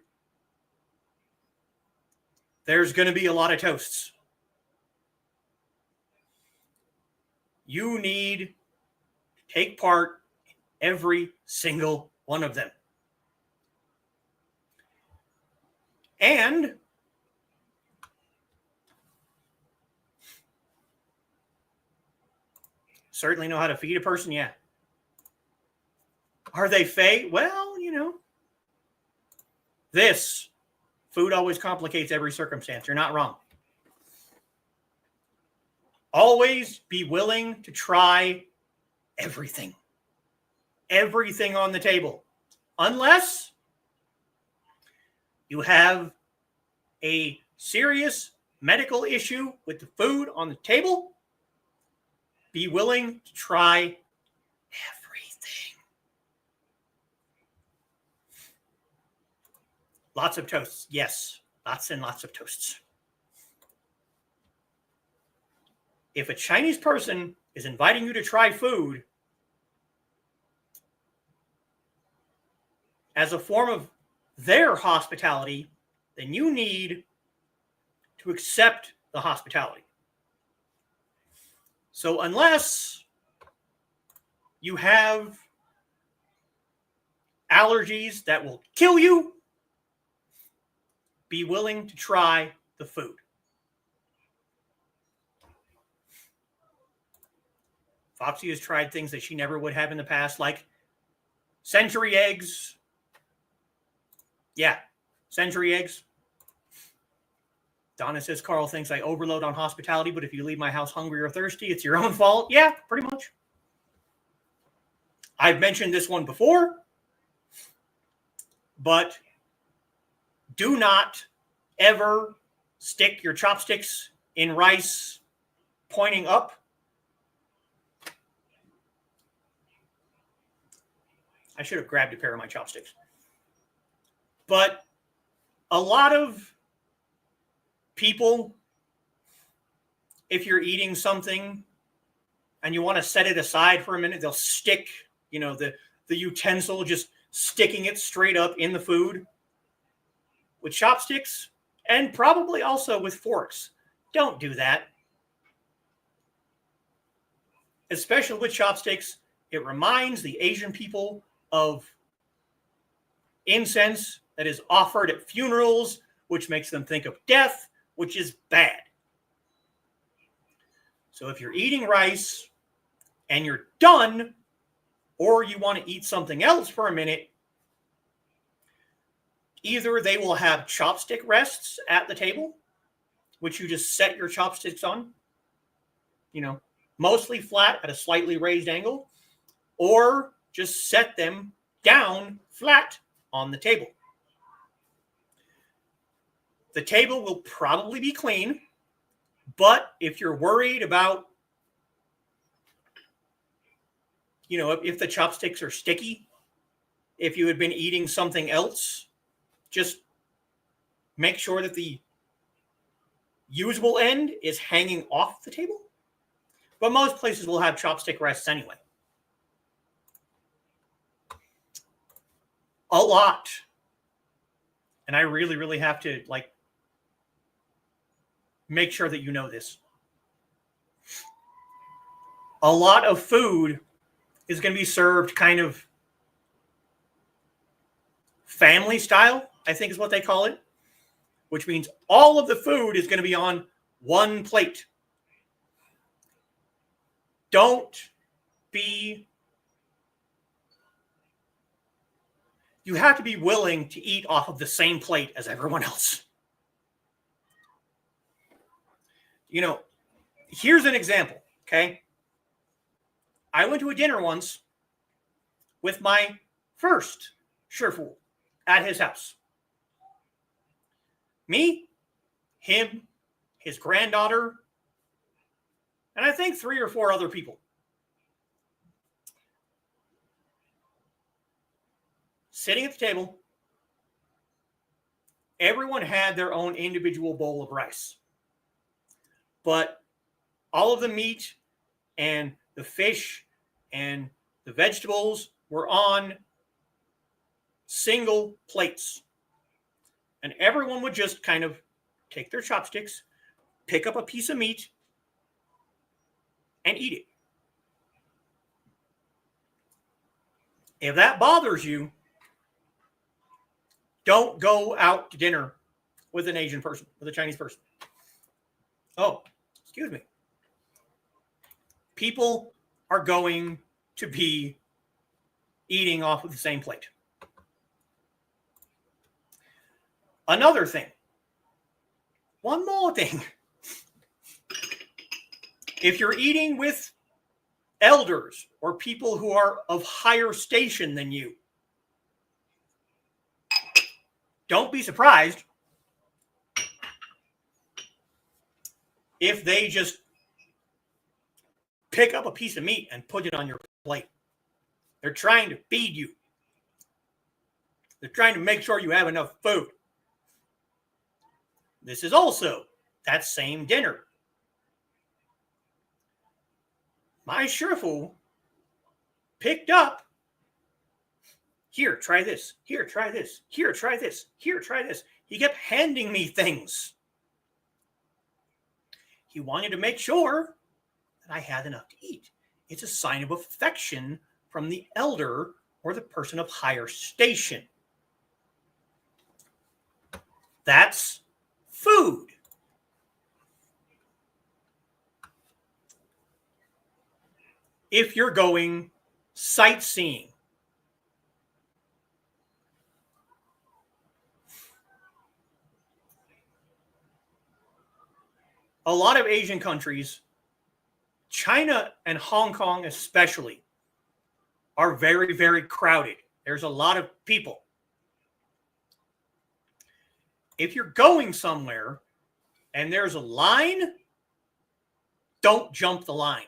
There's going to be a lot of toasts. You need to take part in every single one of them. And certainly know how to feed a person, yeah. Are they fey? Well, this food always complicates every circumstance. You're not wrong. Always be willing to try everything. Everything on the table. Unless you have a serious medical issue with the food on the table, be willing to try everything. Lots of toasts. Yes, lots and lots of toasts. If a Chinese person is inviting you to try food as a form of their hospitality, then you need to accept the hospitality. So unless you have allergies that will kill you, be willing to try the food. Foxy has tried things that she never would have in the past, like century eggs. Yeah, century eggs. Donna says, Carl thinks I overload on hospitality, but if you leave my house hungry or thirsty, it's your own fault. Yeah, pretty much. I've mentioned this one before, but do not ever stick your chopsticks in rice pointing up. I should have grabbed a pair of my chopsticks. But a lot of people, if you're eating something and you want to set it aside for a minute, they'll stick, the utensil, just sticking it straight up in the food. With chopsticks, and probably also with forks. Don't do that. Especially with chopsticks, it reminds the Asian people of incense that is offered at funerals, which makes them think of death, which is bad. So if you're eating rice and you're done, or you want to eat something else for a minute, either they will have chopstick rests at the table, which you just set your chopsticks on, mostly flat at a slightly raised angle, or just set them down flat on the table. The table will probably be clean, but if you're worried about, if the chopsticks are sticky, if you had been eating something else, just make sure that the usable end is hanging off the table. But most places will have chopstick rests anyway. A lot. And I really, really have to make sure that you know this. A lot of food is going to be served kind of family style, I think is what they call it, which means all of the food is going to be on one plate. You have to be willing to eat off of the same plate as everyone else. Here's an example, okay? I went to a dinner once with my first Sherfool at his house. Me, him, his granddaughter, and I think 3 or 4 other people. Sitting at the table, everyone had their own individual bowl of rice. But all of the meat and the fish and the vegetables were on single plates. And everyone would just kind of take their chopsticks, pick up a piece of meat, and eat it. If that bothers you, don't go out to dinner with an Asian person, with a Chinese person. Oh, excuse me. People are going to be eating off of the same plate. Another thing. One more thing. If you're eating with elders or people who are of higher station than you, don't be surprised if they just pick up a piece of meat and put it on your plate. They're trying to feed you. They're trying to make sure you have enough food. This is also that same dinner. My Sherfool picked up, here, try this. Here, try this. Here, try this. Here, try this. He kept handing me things. He wanted to make sure that I had enough to eat. It's a sign of affection from the elder or the person of higher station. That's food. If you're going sightseeing, a lot of Asian countries, China and Hong Kong especially, are very, very crowded. There's a lot of people. If you're going somewhere and there's a line, don't jump the line.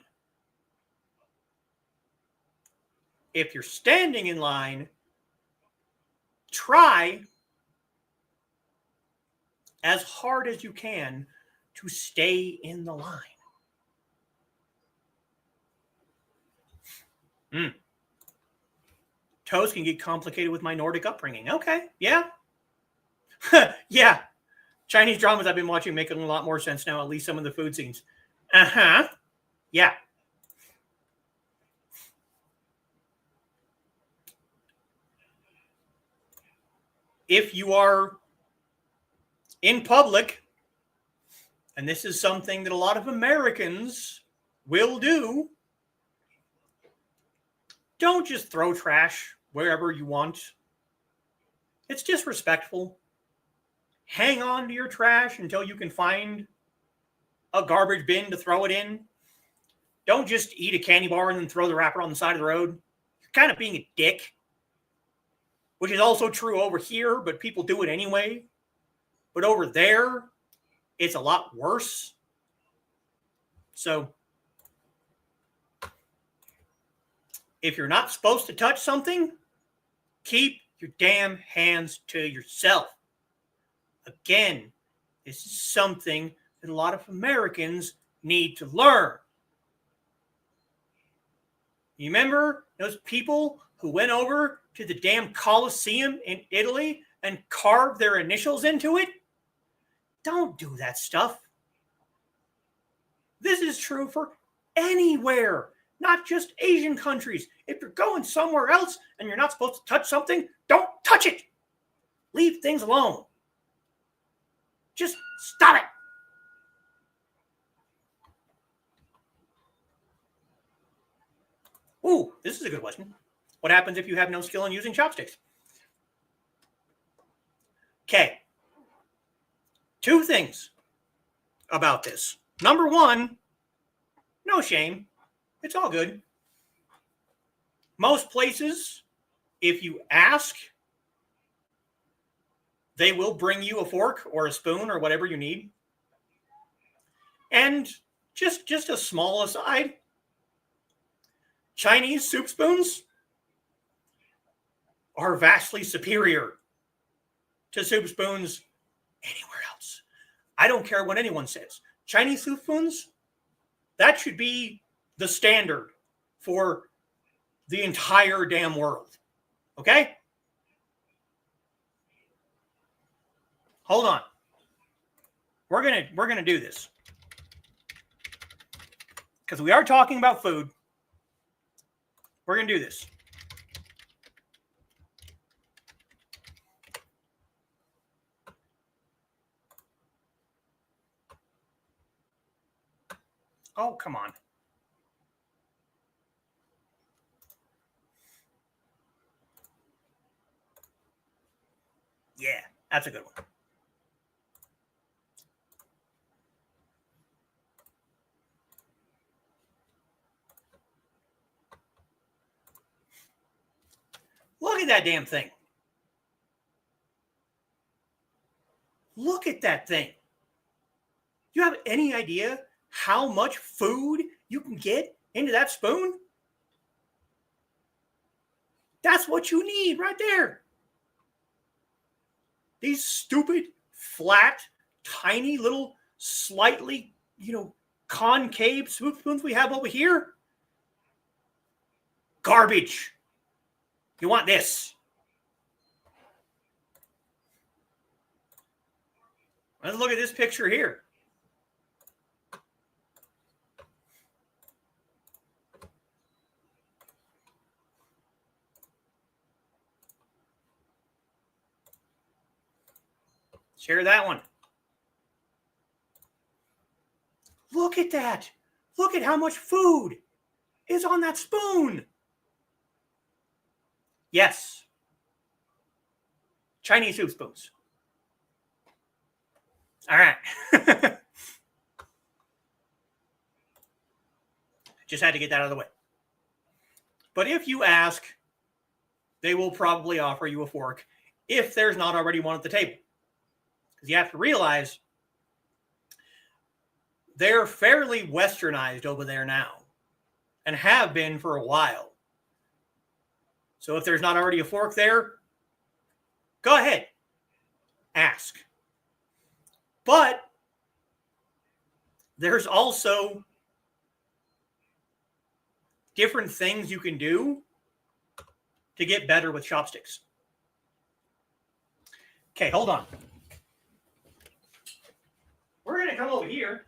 If you're standing in line, try as hard as you can to stay in the line. Toast can get complicated with my Nordic upbringing. Okay, yeah. Yeah. Chinese dramas I've been watching making a lot more sense now, at least some of the food scenes. Uh-huh. Yeah. If you are in public, and this is something that a lot of Americans will do, don't just throw trash wherever you want. It's disrespectful. Hang on to your trash until you can find a garbage bin to throw it in. Don't just eat a candy bar and then throw the wrapper on the side of the road. You're kind of being a dick. Which is also true over here, but people do it anyway. But over there, it's a lot worse. So, if you're not supposed to touch something, keep your damn hands to yourself. Again, this is something that a lot of Americans need to learn. You remember those people who went over to the damn Colosseum in Italy and carved their initials into it? Don't do that stuff. This is true for anywhere, not just Asian countries. If you're going somewhere else and you're not supposed to touch something, don't touch it. Leave things alone. Just stop it. Ooh, this is a good question. What happens if you have no skill in using chopsticks? Okay. 2 things about this. Number 1, no shame. It's all good. Most places, if you ask, they will bring you a fork or a spoon or whatever you need. And just a small aside, Chinese soup spoons are vastly superior to soup spoons anywhere else. I don't care what anyone says. Chinese soup spoons, that should be the standard for the entire damn world. Okay? Hold on. We're gonna do this. Because we are talking about food. We're gonna do this. Oh, come on. Yeah, that's a good one. Look at that damn thing. Look at that thing. Do you have any idea how much food you can get into that spoon? That's what you need right there. These stupid, flat, tiny little, slightly, concave soup spoons we have over here. Garbage. You want this. Let's look at this picture here. Share that one. Look at that. Look at how much food is on that spoon. Yes. Chinese soup spoons. All right. Just had to get that out of the way. But if you ask, they will probably offer you a fork if there's not already one at the table. Because you have to realize they're fairly westernized over there now and have been for a while. So if there's not already a fork there, go ahead, ask. But there's also different things you can do to get better with chopsticks. Okay, hold on. We're going to come over here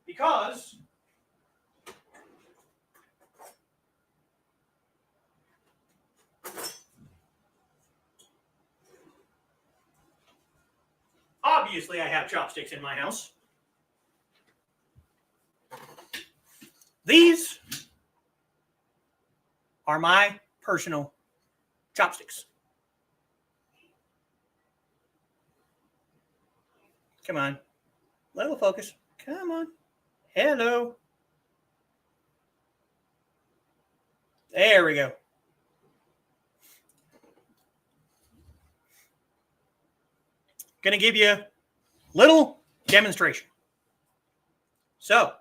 because obviously I have chopsticks in my house. These are my personal chopsticks. Come on. Little focus. Come on. Hello. There we go. Going to give you a little demonstration. So,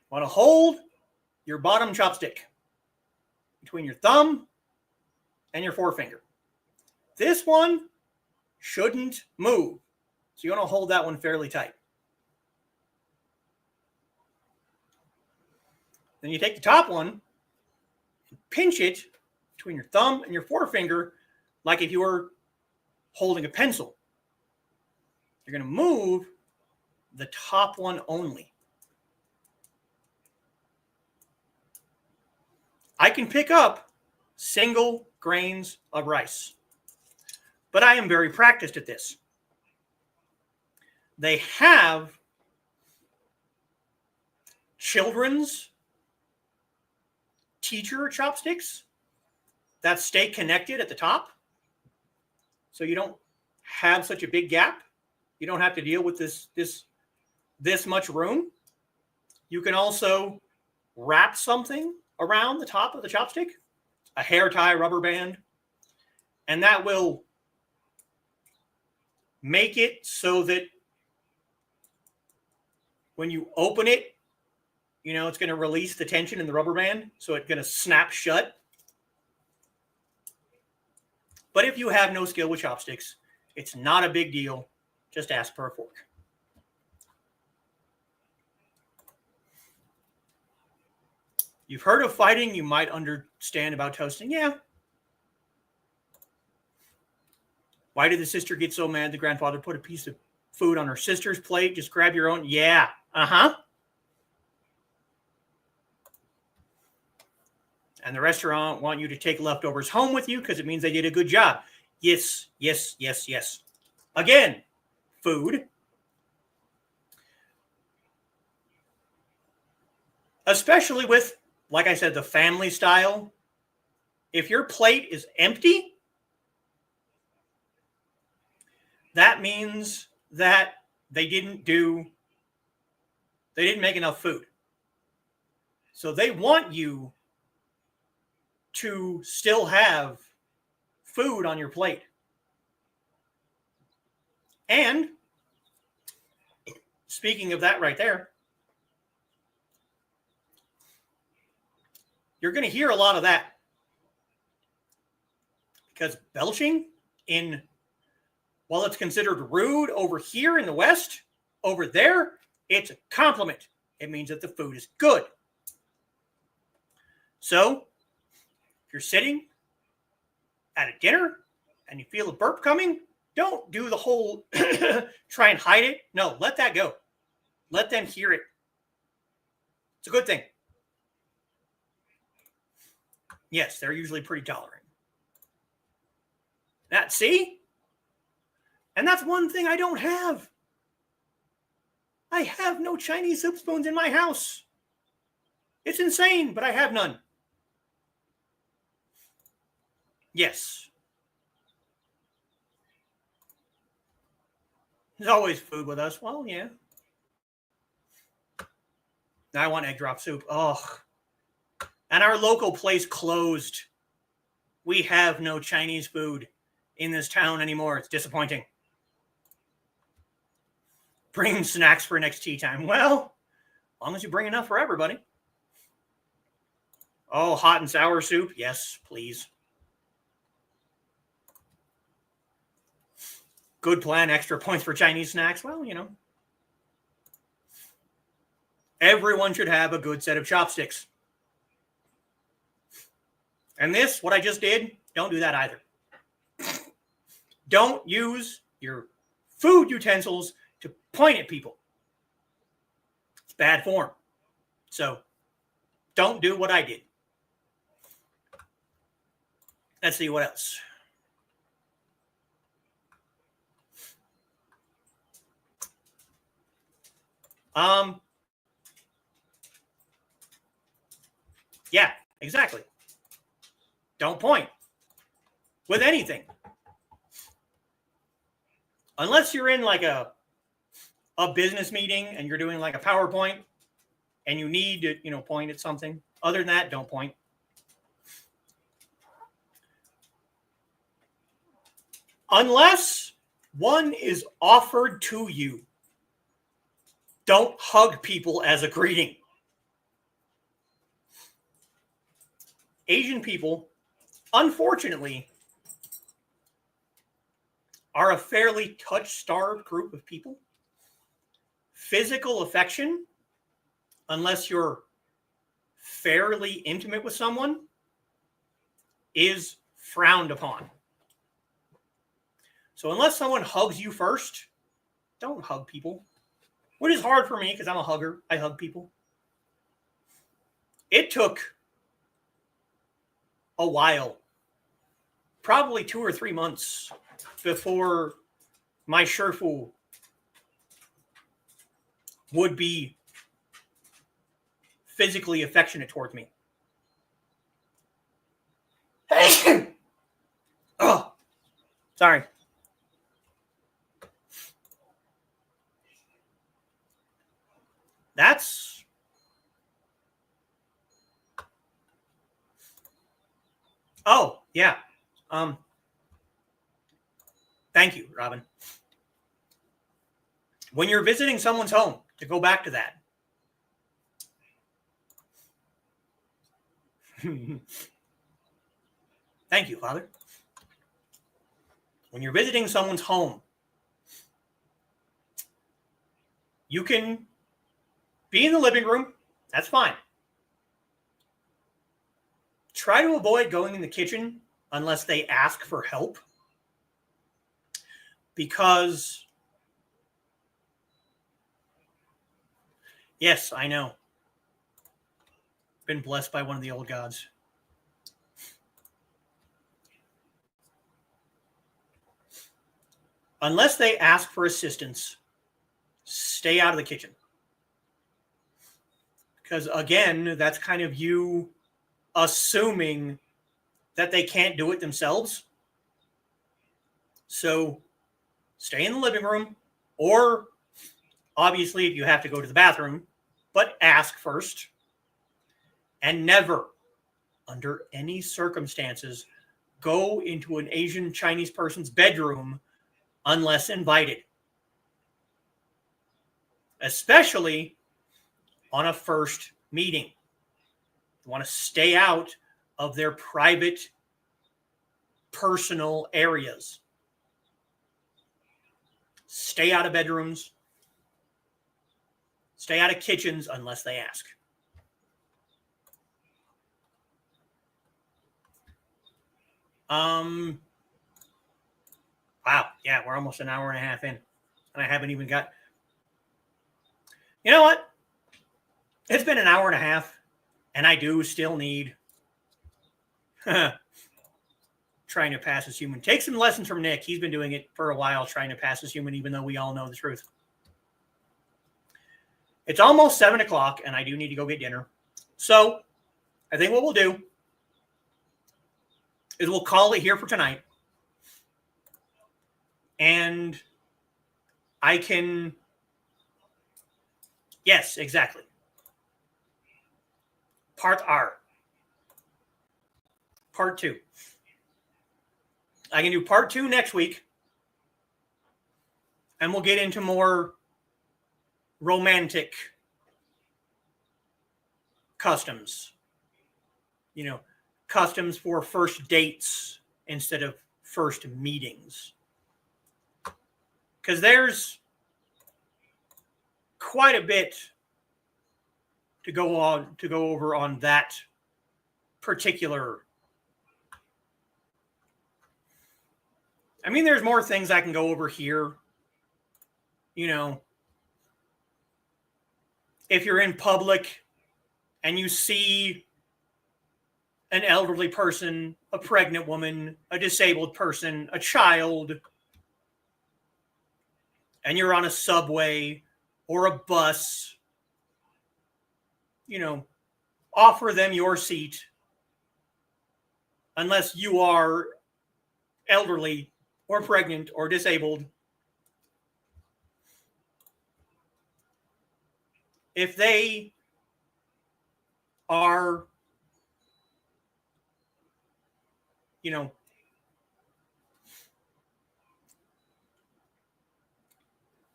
want to hold your bottom chopstick between your thumb and your forefinger. This one shouldn't move. So you want to hold that one fairly tight. Then you take the top one and pinch it between your thumb and your forefinger like if you were holding a pencil. You're going to move the top one only. I can pick up single grains of rice, but I am very practiced at this. They have children's teacher chopsticks that stay connected at the top, so you don't have such a big gap. You don't have to deal with this much room. You can also wrap something around the top of the chopstick, a hair tie rubber band, and that will make it so that when you open it, you know, it's going to release the tension in the rubber band, so it's going to snap shut. But if you have no skill with chopsticks, it's not a big deal. Just ask for a fork. You've heard of fighting, you might understand about toasting. Yeah. Why did the sister get so mad the grandfather put a piece of food on her sister's plate? Just grab your own. Yeah. Uh-huh. And the restaurant want you to take leftovers home with you because it means they did a good job. Yes, yes, yes, yes. Again, food. Especially with, like I said, the family style. If your plate is empty, that means that they didn't make enough food. So they want you to still have food on your plate. And speaking of that right there, you're going to hear a lot of that. Because belching while it's considered rude over here in the West, over there, it's a compliment. It means that the food is good. So, if you're sitting at a dinner and you feel a burp coming, don't do the whole try and hide it. No, let that go. Let them hear it. It's a good thing. Yes, they're usually pretty tolerant. See? And that's one thing I don't have. I have no Chinese soup spoons in my house. It's insane, but I have none. Yes. There's always food with us. Well, yeah. Now I want egg drop soup. Oh. And our local place closed. We have no Chinese food in this town anymore. It's disappointing. Bring snacks for next tea time. Well, as long as you bring enough for everybody. Oh, hot and sour soup? Yes, please. Good plan, extra points for Chinese snacks. Well, you know. Everyone should have a good set of chopsticks. And this, what I just did, don't do that either. Don't use your food utensils to point at people. It's bad form. So, don't do what I did. Let's see what else. Yeah, exactly. Don't point with anything. Unless you're in like a business meeting and you're doing like a PowerPoint and you need to, point at something. Other than that, don't point. Unless one is offered to you, don't hug people as a greeting. Asian people, unfortunately, are a fairly touch-starved group of people. Physical affection, unless you're fairly intimate with someone is frowned upon. So unless someone hugs you first, don't hug people. Which is hard for me because I'm a hugger. I hug people. It took a while, probably 2 or 3 months, before my Sherfu would be physically affectionate towards me. Oh, sorry. That's yeah. Thank you, Robin. When you're visiting someone's home, to go back to that. Thank you, Father. When you're visiting someone's home, you can be in the living room. That's fine. Try to avoid going in the kitchen unless they ask for help. Because, yes, I know. Been blessed by one of the old gods. Unless they ask for assistance, stay out of the kitchen. Because, again, that's kind of you assuming that they can't do it themselves. So stay in the living room, or obviously if you have to go to the bathroom, but ask first. And never, under any circumstances, go into an Asian Chinese person's bedroom unless invited. Especially on a first meeting. You want to stay out of their private, personal areas. Stay out of bedrooms. Stay out of kitchens unless they ask. Wow. Yeah, we're almost an hour and a half in. And I haven't even got... You know what? It's been an hour and a half, and I do still need... trying to pass as human. Take some lessons from Nick. He's been doing it for a while, trying to pass as human, even though we all know the truth. It's almost 7 o'clock, and I do need to go get dinner. So I think what we'll do is we'll call it here for tonight. And I can... Yes, exactly. Part R. Part 2. I can do part 2 next week. And we'll get into more romantic customs. You know, customs for first dates instead of first meetings. Because there's quite a bit to go over on that particular. I mean, there's more things I can go over here. You know, if you're in public and you see an elderly person, a pregnant woman, a disabled person, a child, and you're on a subway or a bus, you know, offer them your seat unless you are elderly or pregnant or disabled. If they are, you know,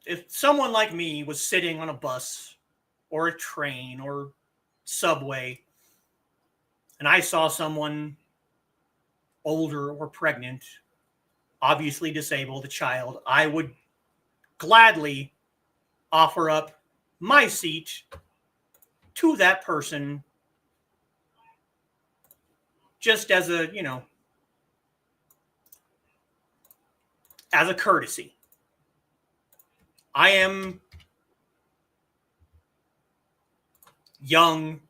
if someone like me was sitting on a bus or a train or subway and I saw someone older or pregnant, obviously disabled, a child, I would gladly offer up my seat to that person just as a, as a courtesy. I am young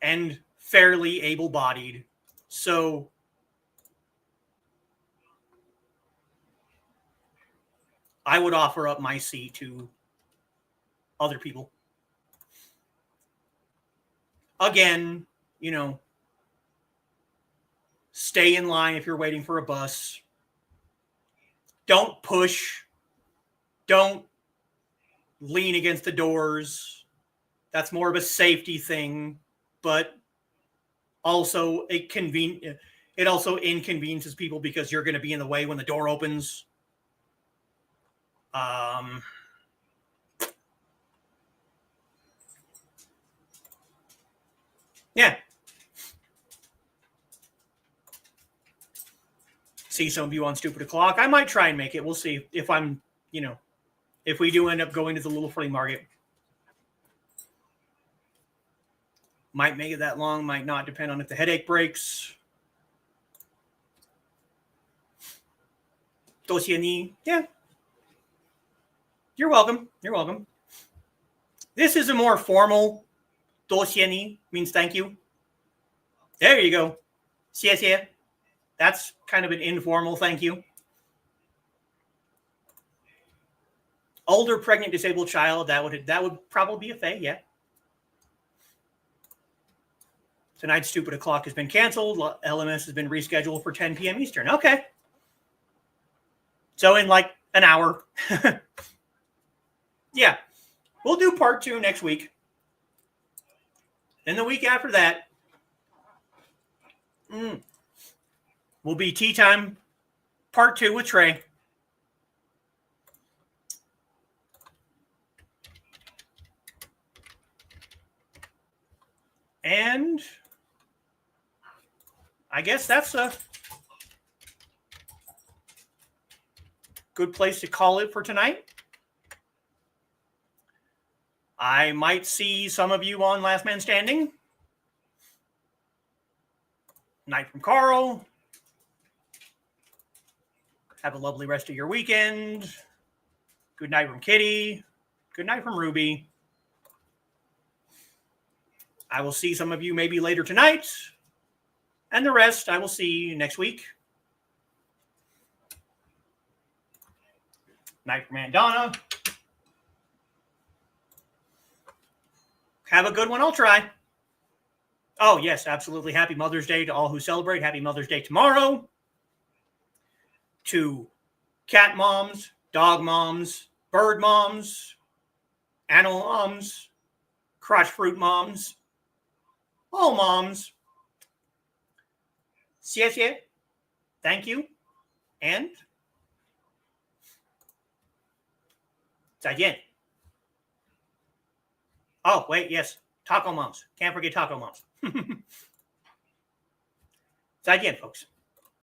and fairly able-bodied, so I would offer up my seat to other people. Again, stay in line if you're waiting for a bus. Don't push. Don't lean against the doors. That's more of a safety thing, but also it also inconveniences people because you're going to be in the way when the door opens. Yeah. See some of you on Stupid O'Clock. I might try and make it. We'll see if I'm, if we do end up going to the little flea market. Might make it that long, might not, depend on if the headache breaks. Dosiani. Yeah. You're welcome. You're welcome. This is a more formal dosiani, means thank you. There you go. Xie. That's kind of an informal thank you. Older, pregnant, disabled child, that would probably be a fey, yeah. Tonight's Stupid O'Clock has been canceled. LMS has been rescheduled for 10 p.m. Eastern. Okay. So in like an hour. Yeah. We'll do part 2 next week. And the week after that, will be Tea Time part 2 with Trey. And I guess that's a good place to call it for tonight. I might see some of you on Last Man Standing. Night from Carl. Have a lovely rest of your weekend. Good night from Kitty. Good night from Ruby. I will see some of you maybe later tonight. And the rest I will see next week. Night from Aunt Donna. Have a good one. I'll try. Oh, yes, absolutely. Happy Mother's Day to all who celebrate. Happy Mother's Day tomorrow. To cat moms, dog moms, bird moms, animal moms, crotch fruit moms, all moms. Xie. Thank you. And 再见. Oh, wait, yes. Taco moms. Can't forget taco moms. 再见, folks.